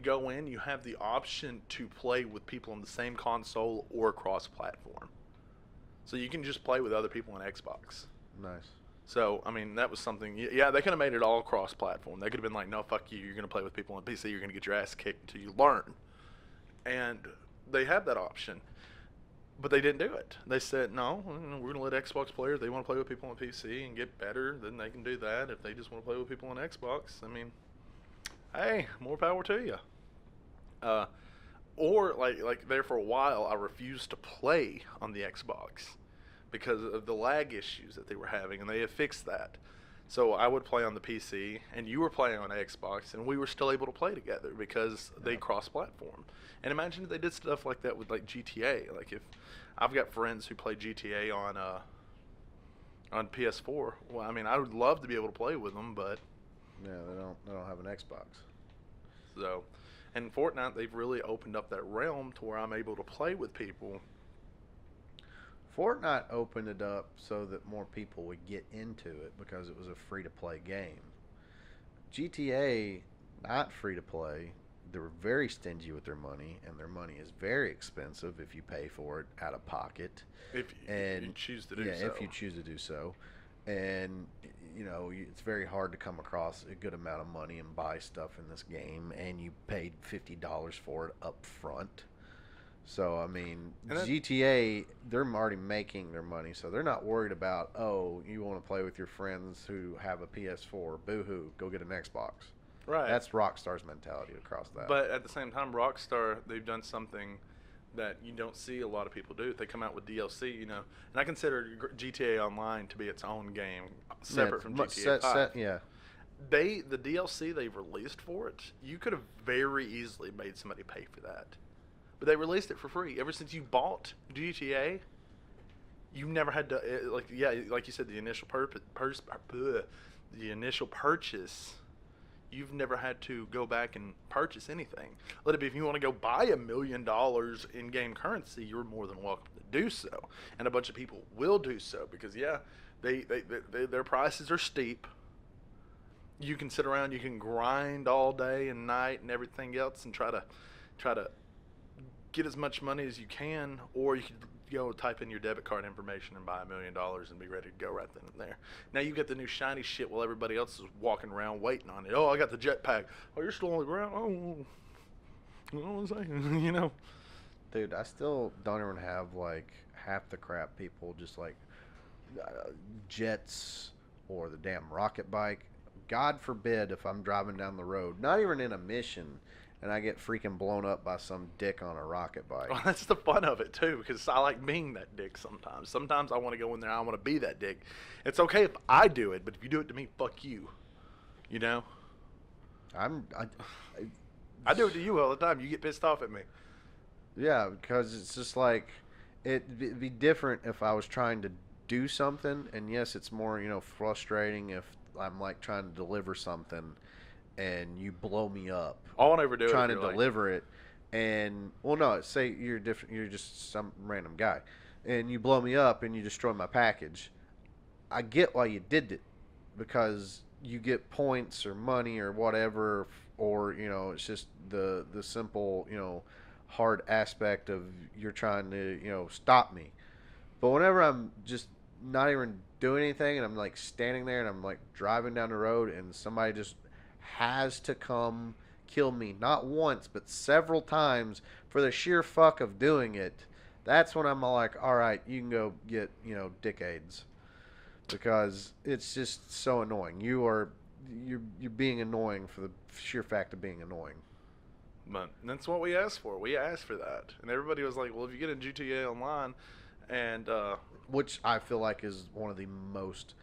go in, you have the option to play with people on the same console or cross-platform. So you can just play with other people on Xbox. Nice. So, I mean, that was something. Yeah, they could have made it all cross-platform. They could have been like, no, fuck you. You're going to play with people on PC. You're going to get your ass kicked until you learn. And they have that option. But they didn't do it. They said, no, we're going to let Xbox players, they want to play with people on PC and get better, then they can do that. If they just want to play with people on Xbox, I mean, hey, more power to you. Or, like there for a while, I refused to play on the Xbox because of the lag issues that they were having, and they have fixed that. So I would play on the PC, and you were playing on Xbox, and we were still able to play together because they cross-platform. And imagine if they did stuff like that with like GTA. Like if I've got friends who play GTA on PS4. Well, I mean, I would love to be able to play with them, but yeah, they don't have an Xbox. So, and Fortnite, they've really opened up that realm to where I'm able to play with people. Fortnite opened it up so that more people would get into it because it was a free-to-play game. GTA, not free-to-play. They were very stingy with their money, and their money is very expensive if you pay for it out of pocket. If you choose to do so. Yeah, if you choose to do so. And, it's very hard to come across a good amount of money and buy stuff in this game, and you paid $50 for it up front. So, I mean, GTA, they're already making their money, so they're not worried about, oh, you want to play with your friends who have a PS4, boo-hoo, go get an Xbox. Right. That's Rockstar's mentality across that. But at the same time, Rockstar, they've done something that you don't see a lot of people do. They come out with DLC, and I consider GTA Online to be its own game, separate from GTA 5. Yeah. The DLC they've released for it, you could have very easily made somebody pay for that. But they released it for free. Ever since you bought GTA, you never had to, like you said, the initial purchase, you've never had to go back and purchase anything. Let it be, if you want to go buy $1 million in-game currency, you're more than welcome to do so. And a bunch of people will do so because, their prices are steep. You can sit around, you can grind all day and night and everything else and try to get as much money as you can, or you could go type in your debit card information and buy $1 million and be ready to go right then and there. Now you get the new shiny shit while everybody else is walking around waiting on it. Oh, I got the jetpack. Oh, you're still on the ground. Oh, you know what I'm saying? Dude, I still don't even have like half the crap people just like jets or the damn rocket bike. God forbid if I'm driving down the road, not even in a mission, and I get freaking blown up by some dick on a rocket bike. Well, that's the fun of it too, because I like being that dick sometimes. Sometimes I want to go in there, I want to be that dick. It's okay if I do it, but if you do it to me, fuck you. You know? I I do it to you all the time. You get pissed off at me. Yeah, because it's just like it'd be different if I was trying to do something, and yes, it's more frustrating if I'm like trying to deliver something and you blow me up. I'll never do it. Trying to deliver it, and well, no, say you're different. You're just some random guy, and you blow me up and you destroy my package. I get why you did it, because you get points or money or whatever, or it's just the simple hard aspect of you're trying to stop me. But whenever I'm just not even doing anything and I'm like standing there and I'm like driving down the road and somebody just has to come kill me, not once but several times for the sheer fuck of doing it, that's when I'm like, all right, you can go get dick AIDS, because it's just so annoying. You're being annoying for the sheer fact of being annoying. But that's what we asked for. We asked for that, and everybody was like, well, if you get in GTA Online, and which I feel like is one of the most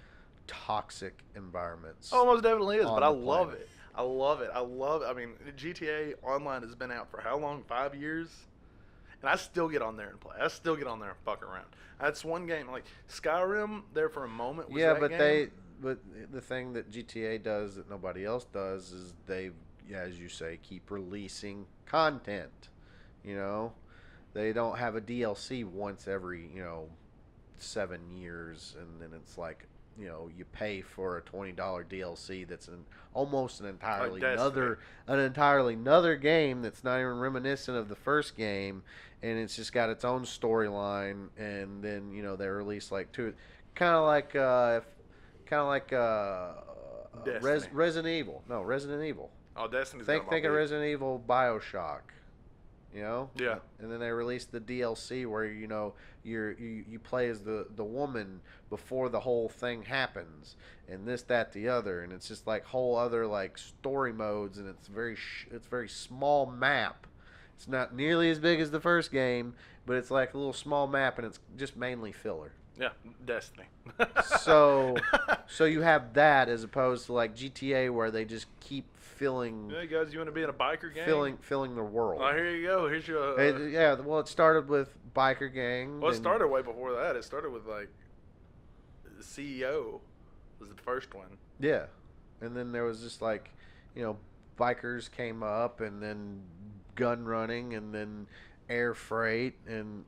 toxic environments. Oh, most definitely is, but I love planet. it. I love it. I mean, GTA Online has been out for how long? 5 years? And I still get on there and play. I still get on there and fuck around. That's one game. Like, Skyrim, there for a moment was that game. But the thing that GTA does that nobody else does is they, as you say, keep releasing content. They don't have a DLC once every, 7 years, and then it's like, you pay for a $20 DLC that's almost an entirely another game that's not even reminiscent of the first game, and it's just got its own storyline, and then they release like two, kind of like Resident Evil. No, Resident Evil. Oh, Destiny's think of Resident Evil, BioShock. Yeah. And then they released the DLC where you play as the woman before the whole thing happens, and this, that, the other, and it's just like whole other like story modes, and it's very small map. It's not nearly as big as the first game, but it's like a little small map, and it's just mainly filler. Yeah, Destiny. so you have that as opposed to like GTA where they just keep filling. Hey guys, you want to be in a biker gang? Filling the world. Oh, here you go. Here's your. Well, it started with biker gang. Well, it started way before that. It started with like the CEO was the first one. Yeah, and then there was just like, bikers came up, and then gun running, and then air freight, and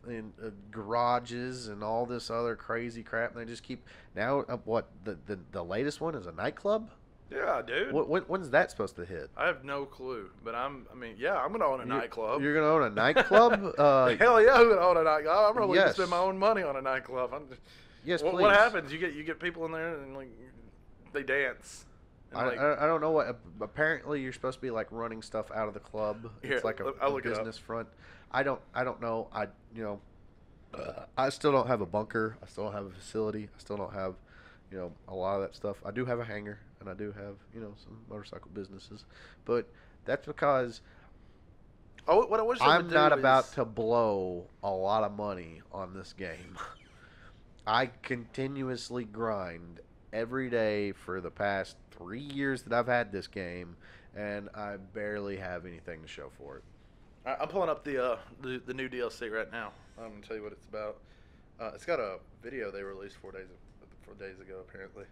garages, and all this other crazy crap. And they just keep now. What the latest one is a nightclub. Yeah, dude. When's that supposed to hit? I have no clue, but I'm gonna own a nightclub. You're gonna own a nightclub? Hell yeah, I'm gonna own a nightclub. I'm probably gonna spend my own money on a nightclub. Yes, please. What happens? You get people in there and like they dance. I don't know what. Apparently, you're supposed to be like running stuff out of the club. It's like a business front. I don't know. I still don't have a bunker. I still don't have a facility. I still don't have, a lot of that stuff. I do have a hangar, and I do have, some motorcycle businesses, but that's because what I wish I'm not about to blow a lot of money on this game. I continuously grind every day for the past 3 years that I've had this game, and I barely have anything to show for it. I'm pulling up the new DLC right now. I'm gonna tell you what it's about. It's got a video they released 4 days ago, apparently.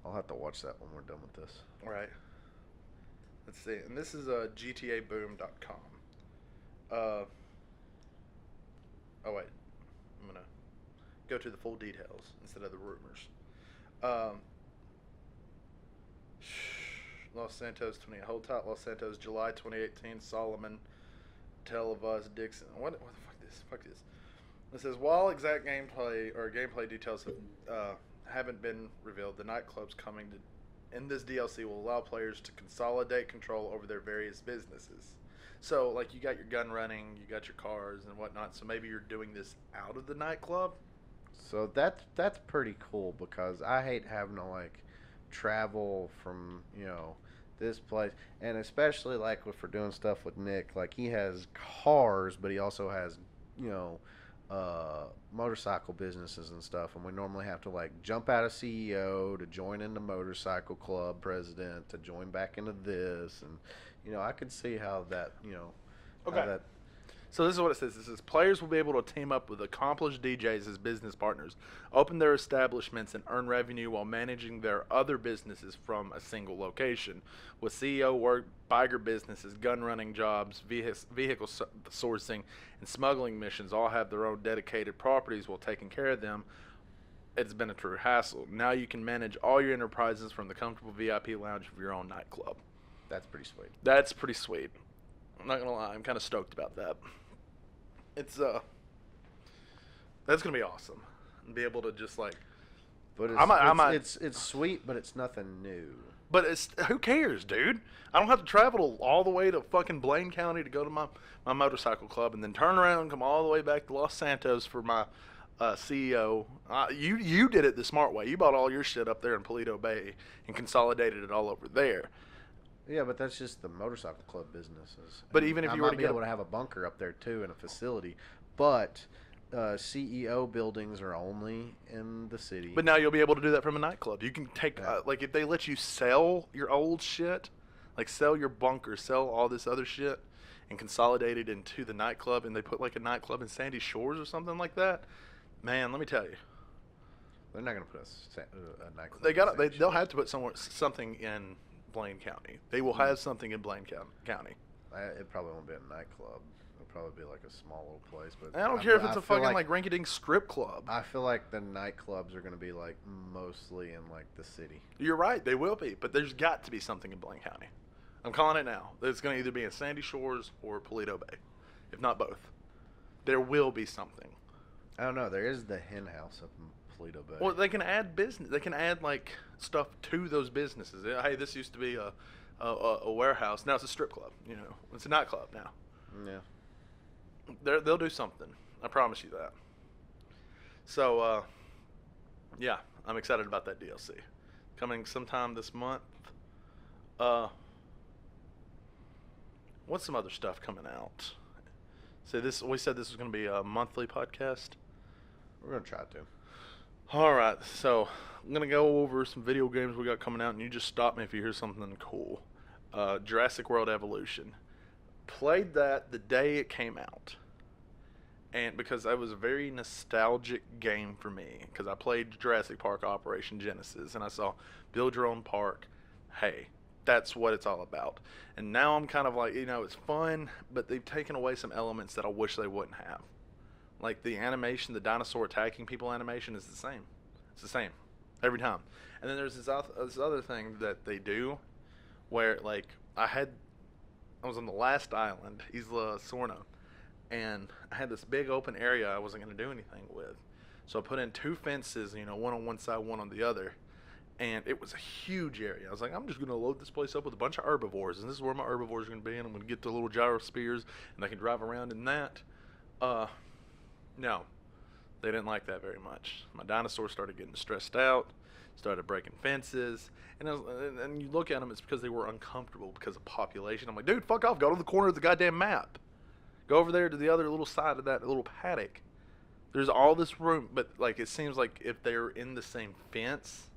I'll have to watch that when we're done with this. All right. Let's see. And this is GTABoom.com. Oh wait, I'm gonna go to the full details instead of the rumors. Los Santos 20. Hold tight, Los Santos, July 2018. Solomon, Televuz, Dixon. What the fuck this? Fuck this. It says while exact gameplay details haven't been revealed, the nightclubs coming in this DLC will allow players to consolidate control over their various businesses. So, like, you got your gun running, you got your cars and whatnot. So maybe you're doing this out of the nightclub. So that's pretty cool, because I hate having to like travel from this place, and especially like if we're doing stuff with Nick, like he has cars, but he also has you know motorcycle businesses and stuff, and we normally have to like jump out of CEO to join into motorcycle club president to join back into this, and I could see how that Okay. how that So this is what it says. It says players will be able to team up with accomplished DJs as business partners, open their establishments, and earn revenue while managing their other businesses from a single location. With CEO work, biker businesses, gun running jobs, vehicle sourcing, and smuggling missions all have their own dedicated properties while taking care of them. It's been a true hassle. Now you can manage all your enterprises from the comfortable VIP lounge of your own nightclub. that's pretty sweet. That's pretty sweet. I'm not gonna lie, I'm kind of stoked about that. It's that's gonna be awesome, and be able to just like, But it's sweet, but it's nothing new. but it's who cares, dude? I don't have to travel all the way to fucking Blaine County to go to my motorcycle club, and then turn around and come all the way back to Los Santos for my CEO. You did it the smart way. You bought all your shit up there in Paleto Bay and consolidated it all over there. Yeah, but that's just the motorcycle club businesses. But And even if I you were might to be get able to have a bunker up there too in a facility, but CEO buildings are only in the city. But now you'll be able to do that from a nightclub. You can take, like, if they let you sell your old shit, like sell your bunker, sell all this other shit, and consolidate it into the nightclub, and they put like a nightclub in Sandy Shores or something like that, man, let me tell you, They're not going to put a nightclub. they'll have to put something in Blaine County. They will have something in Blaine County. It probably won't be a nightclub. It'll probably be like a small little place. But I don't care if it's I a feel fucking like rinky-dink strip club. I feel like the nightclubs are going to be like mostly in like the city. You're right, they will be, but there's got to be something in Blaine County. I'm calling it now. It's going to either be in Sandy Shores or Paleto Bay, if not both. There will be something. I don't know. There is the hen house up in Paleto Bay. Well, they can add business. They can add like stuff to those businesses. Hey, this used to be a warehouse. Now it's a strip club. It's a nightclub now. Yeah. They'll do something. I promise you that. So, yeah, I'm excited about that DLC coming sometime this month. What's some other stuff coming out? So we said this was going to be a monthly podcast. We're going to try to. All right, so I'm going to go over some video games we got coming out, and you just stop me if you hear something cool. Jurassic World Evolution. Played that the day it came out. And because that was a very nostalgic game for me, because I played Jurassic Park Operation Genesis, and I saw build your own park. Hey, that's what it's all about. And now I'm kind of like, it's fun, but they've taken away some elements that I wish they wouldn't have. Like the animation, the dinosaur attacking people animation is the same. It's the same every time. And then there's this other thing that they do where, like, I was on the last island, Isla Sorna, and I had this big open area I wasn't going to do anything with. So I put in 2 fences, one on one side, one on the other. And it was a huge area. I was like, I'm just going to load this place up with a bunch of herbivores. And this is where my herbivores are going to be. And I'm going to get the little gyrospheres, and they can drive around in that. No, they didn't like that very much. My dinosaurs started getting stressed out, started breaking fences. And you look at them, it's because they were uncomfortable because of population. I'm like, dude, fuck off. Go to the corner of the goddamn map. Go over there to the other little side of that little paddock. There's all this room. But, like, it seems like if they're in the same fence,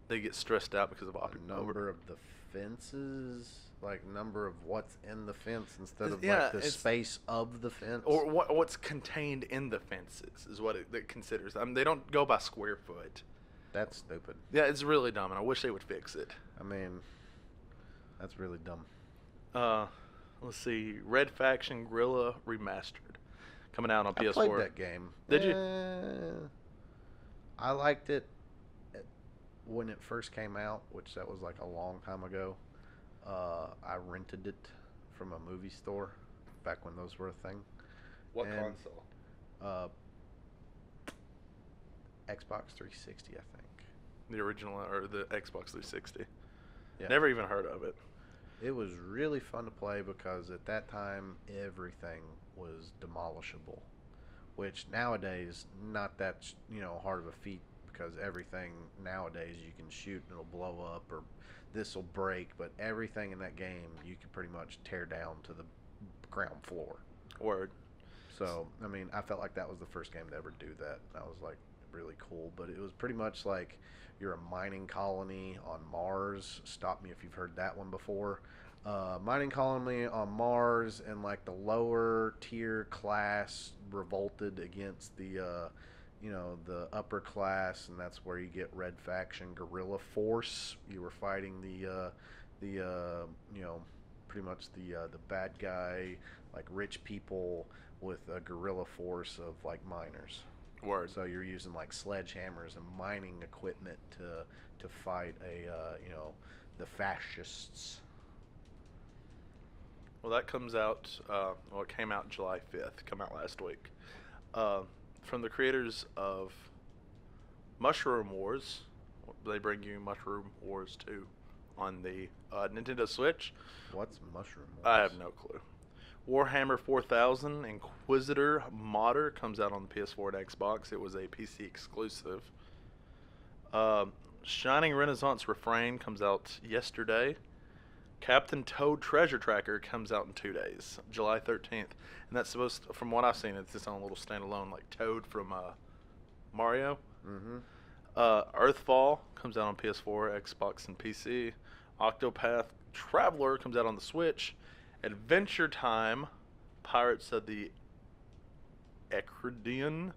they get stressed out because of number of the fences, like number of what's in the fence instead of Yeah, like the space of the fence. Or what's contained in the fences is what it considers. I mean, they don't go by square foot. That's stupid. Yeah, it's really dumb, and I wish they would fix it. I mean, that's really dumb. Let's see, Red Faction Guerrilla Remastered, coming out on PS4. I played that game. Did you? I liked it when it first came out, which that was like a long time ago. I rented it from a movie store back when those were a thing. What console? Xbox 360, I think. The original or the Xbox 360? Yeah. Never even heard of it. It was really fun to play because at that time everything was demolishable, which nowadays not that hard of a feat because everything nowadays you can shoot and it'll blow up or this will break, but everything in that game you can pretty much tear down to the ground floor. Word. So, I mean, I felt like that was the first game to ever do that. That was like really cool, but it was pretty much like you're a mining colony on Mars. Stop me if you've heard that one before. Mining colony on Mars, and like the lower tier class revolted against the the upper class, and that's where you get Red Faction Guerrilla Force. You were fighting pretty much the bad guy, like rich people with a guerrilla force of like miners. Word. So you're using like sledgehammers and mining equipment to fight the fascists. Well, that comes out, it came out July 5th, come out last week. From the creators of Mushroom Wars. They bring you Mushroom Wars 2 on the Nintendo Switch. What's Mushroom Wars? I have no clue. Warhammer 4000 Inquisitor Modder comes out on the PS4 and Xbox. It was a PC exclusive. Shining Renaissance Refrain comes out yesterday. Captain Toad Treasure Tracker comes out in 2 days, July 13th. And that's supposed to, from what I've seen, it's its own little standalone, like Toad from Mario. Mm-hmm. Earthfall comes out on PS4, Xbox, and PC. Octopath Traveler comes out on the Switch. Adventure Time, Pirates of the Caribbean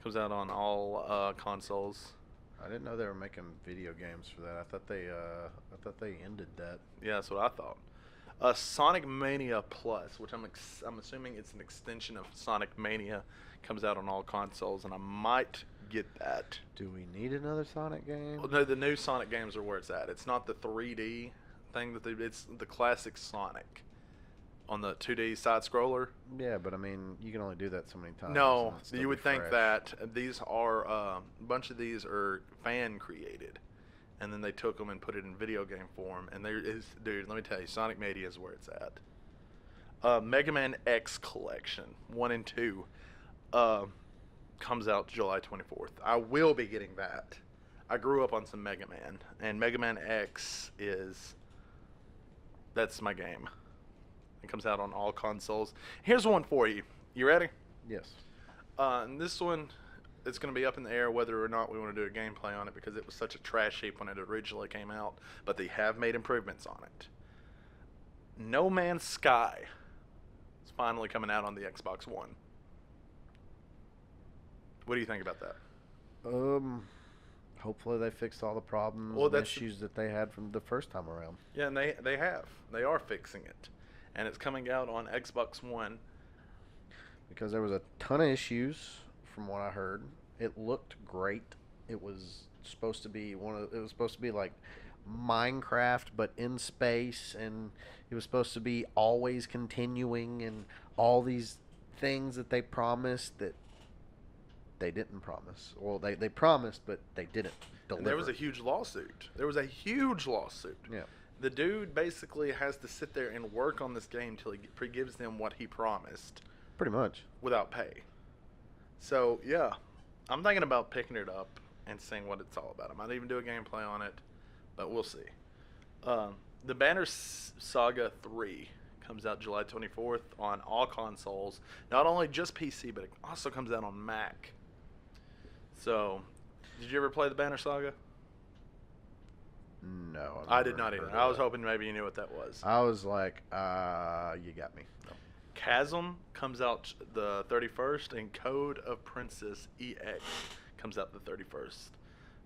comes out on all consoles. I didn't know they were making video games for that. I thought they ended that. Yeah, that's what I thought. Sonic Mania Plus, which I'm assuming it's an extension of Sonic Mania, comes out on all consoles, and I might get that. Do we need another Sonic game? Well, no, the new Sonic games are where it's at. It's not the 3D thing it's the classic Sonic on the 2D side scroller. Yeah, but I mean, you can only do that so many times. No, you would think that these are a bunch of these are fan created, and then they took them and put it in video game form. And there is, dude, let me tell you, Sonic Mania is where it's at. Mega Man X Collection 1 and 2 comes out July 24th. I will be getting that. I grew up on some Mega Man, and Mega Man X that's my game. It comes out on all consoles. Here's one for you. You ready? Yes. And this one, it's going to be up in the air whether or not we want to do a gameplay on it because it was such a trash heap when it originally came out. But they have made improvements on it. No Man's Sky is finally coming out on the Xbox One. What do you think about that? Hopefully they fixed all the problems and issues that they had from the first time around. Yeah, and they have. They are fixing it. And it's coming out on Xbox One. Because there was a ton of issues from what I heard. It looked great. It was supposed to be like Minecraft but in space, and it was supposed to be always continuing and all these things that they promised that they didn't promise. Well, they promised, but they didn't deliver. And there was a huge lawsuit. Yeah. The dude basically has to sit there and work on this game till he gives them what he promised. Pretty much. Without pay. So, yeah. I'm thinking about picking it up and seeing what it's all about. I might even do a gameplay on it, but we'll see. The Banner Saga 3 comes out July 24th on all consoles. Not only just PC, but it also comes out on Mac. So, did you ever play the Banner Saga? No. I did not either. I was hoping maybe you knew what that was. I was like, you got me. No. Chasm comes out the 31st, and Code of Princess EX comes out the 31st.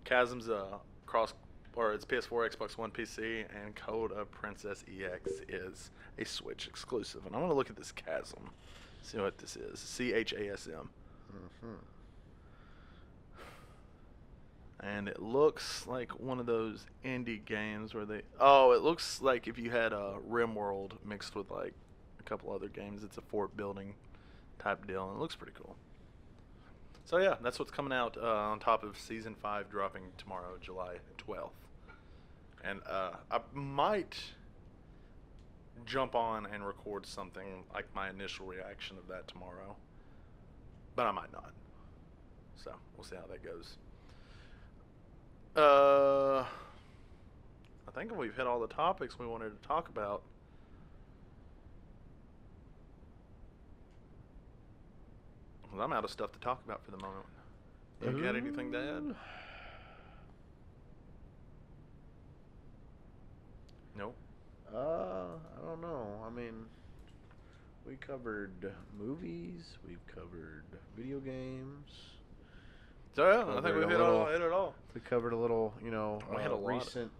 Chasm's it's PS4, Xbox One, PC, and Code of Princess EX is a Switch exclusive. And I'm going to look at this Chasm, see what this is. CHASM. Mm-hmm. And it looks like one of those indie games where it looks like if you had a RimWorld mixed with like a couple other games. It's a fort building type deal, and it looks pretty cool. So yeah, that's what's coming out on top of Season 5 dropping tomorrow, July 12th. And I might jump on and record something like my initial reaction of that tomorrow. But I might not. So we'll see how that goes. I think we've hit all the topics we wanted to talk about. Well, I'm out of stuff to talk about for the moment. You got anything to add? Nope. I don't know. I mean, we covered movies. We've covered video games. So yeah, I think we hit it all. We covered a little, We had a lot. recent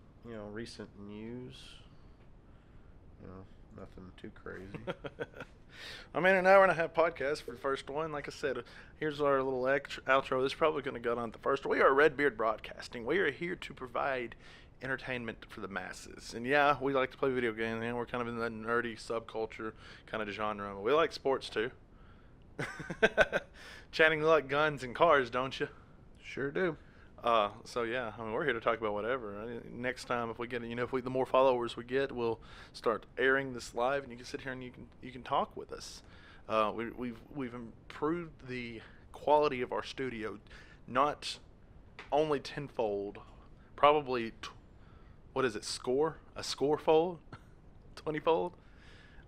news. Nothing too crazy. I mean, an hour and a half podcast for the first one. Like I said, here's our little outro. This is probably going to go on the first. We are Redbeard Broadcasting. We are here to provide entertainment for the masses. And yeah, we like to play video games. And we're kind of in that nerdy subculture kind of genre. We like sports too. Channing, you like guns and cars, don't you? Sure do. So yeah, I mean, we're here to talk about whatever. Next time, if we get, the more followers we get, we'll start airing this live, and you can sit here and you can talk with us. We've improved the quality of our studio, not only tenfold, probably what is it? A scorefold, 20-fold.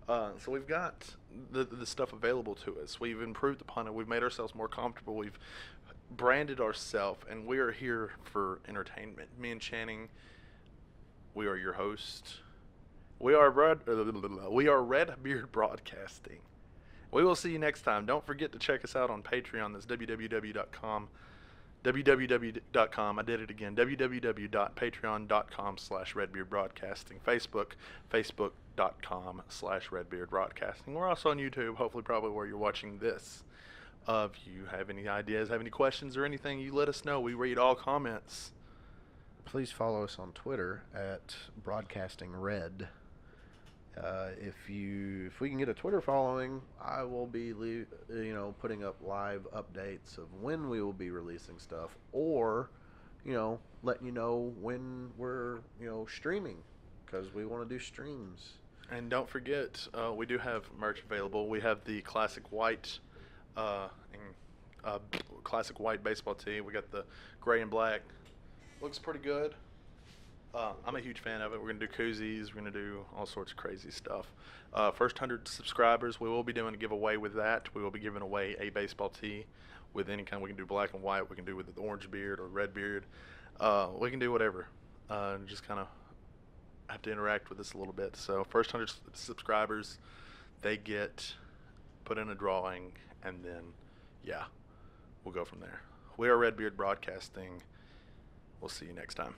So we've got the stuff available to us. We've improved upon it. We've made ourselves more comfortable. We've branded ourselves, and we are here for entertainment. Me and Channing, we are your host. We are Redbeard Broadcasting. We will see you next time. Don't forget to check us out on Patreon. That's www.com. I did it again. www.patreon.com/Redbeard Broadcasting. Facebook.com/Redbeard Broadcasting. We're also on YouTube, hopefully probably where you're watching this. If you have any ideas, have any questions or anything, you let us know. We read all comments. Please follow us on Twitter at Broadcasting Red. If we can get a Twitter following, I will be putting up live updates of when we will be releasing stuff, or letting you know when we're streaming, because we want to do streams. And don't forget, we do have merch available. We have the classic white baseball tee. We got the gray and black. Looks pretty good. I'm a huge fan of it. We're going to do koozies. We're going to do all sorts of crazy stuff. First 100 subscribers, we will be doing a giveaway with that. We will be giving away a baseball tee with any kind. We can do black and white. We can do with the orange beard or red beard. We can do whatever. Just kind of have to interact with us a little bit. So first 100 subscribers, they get put in a drawing, and then, yeah, we'll go from there. We are Redbeard Broadcasting. We'll see you next time.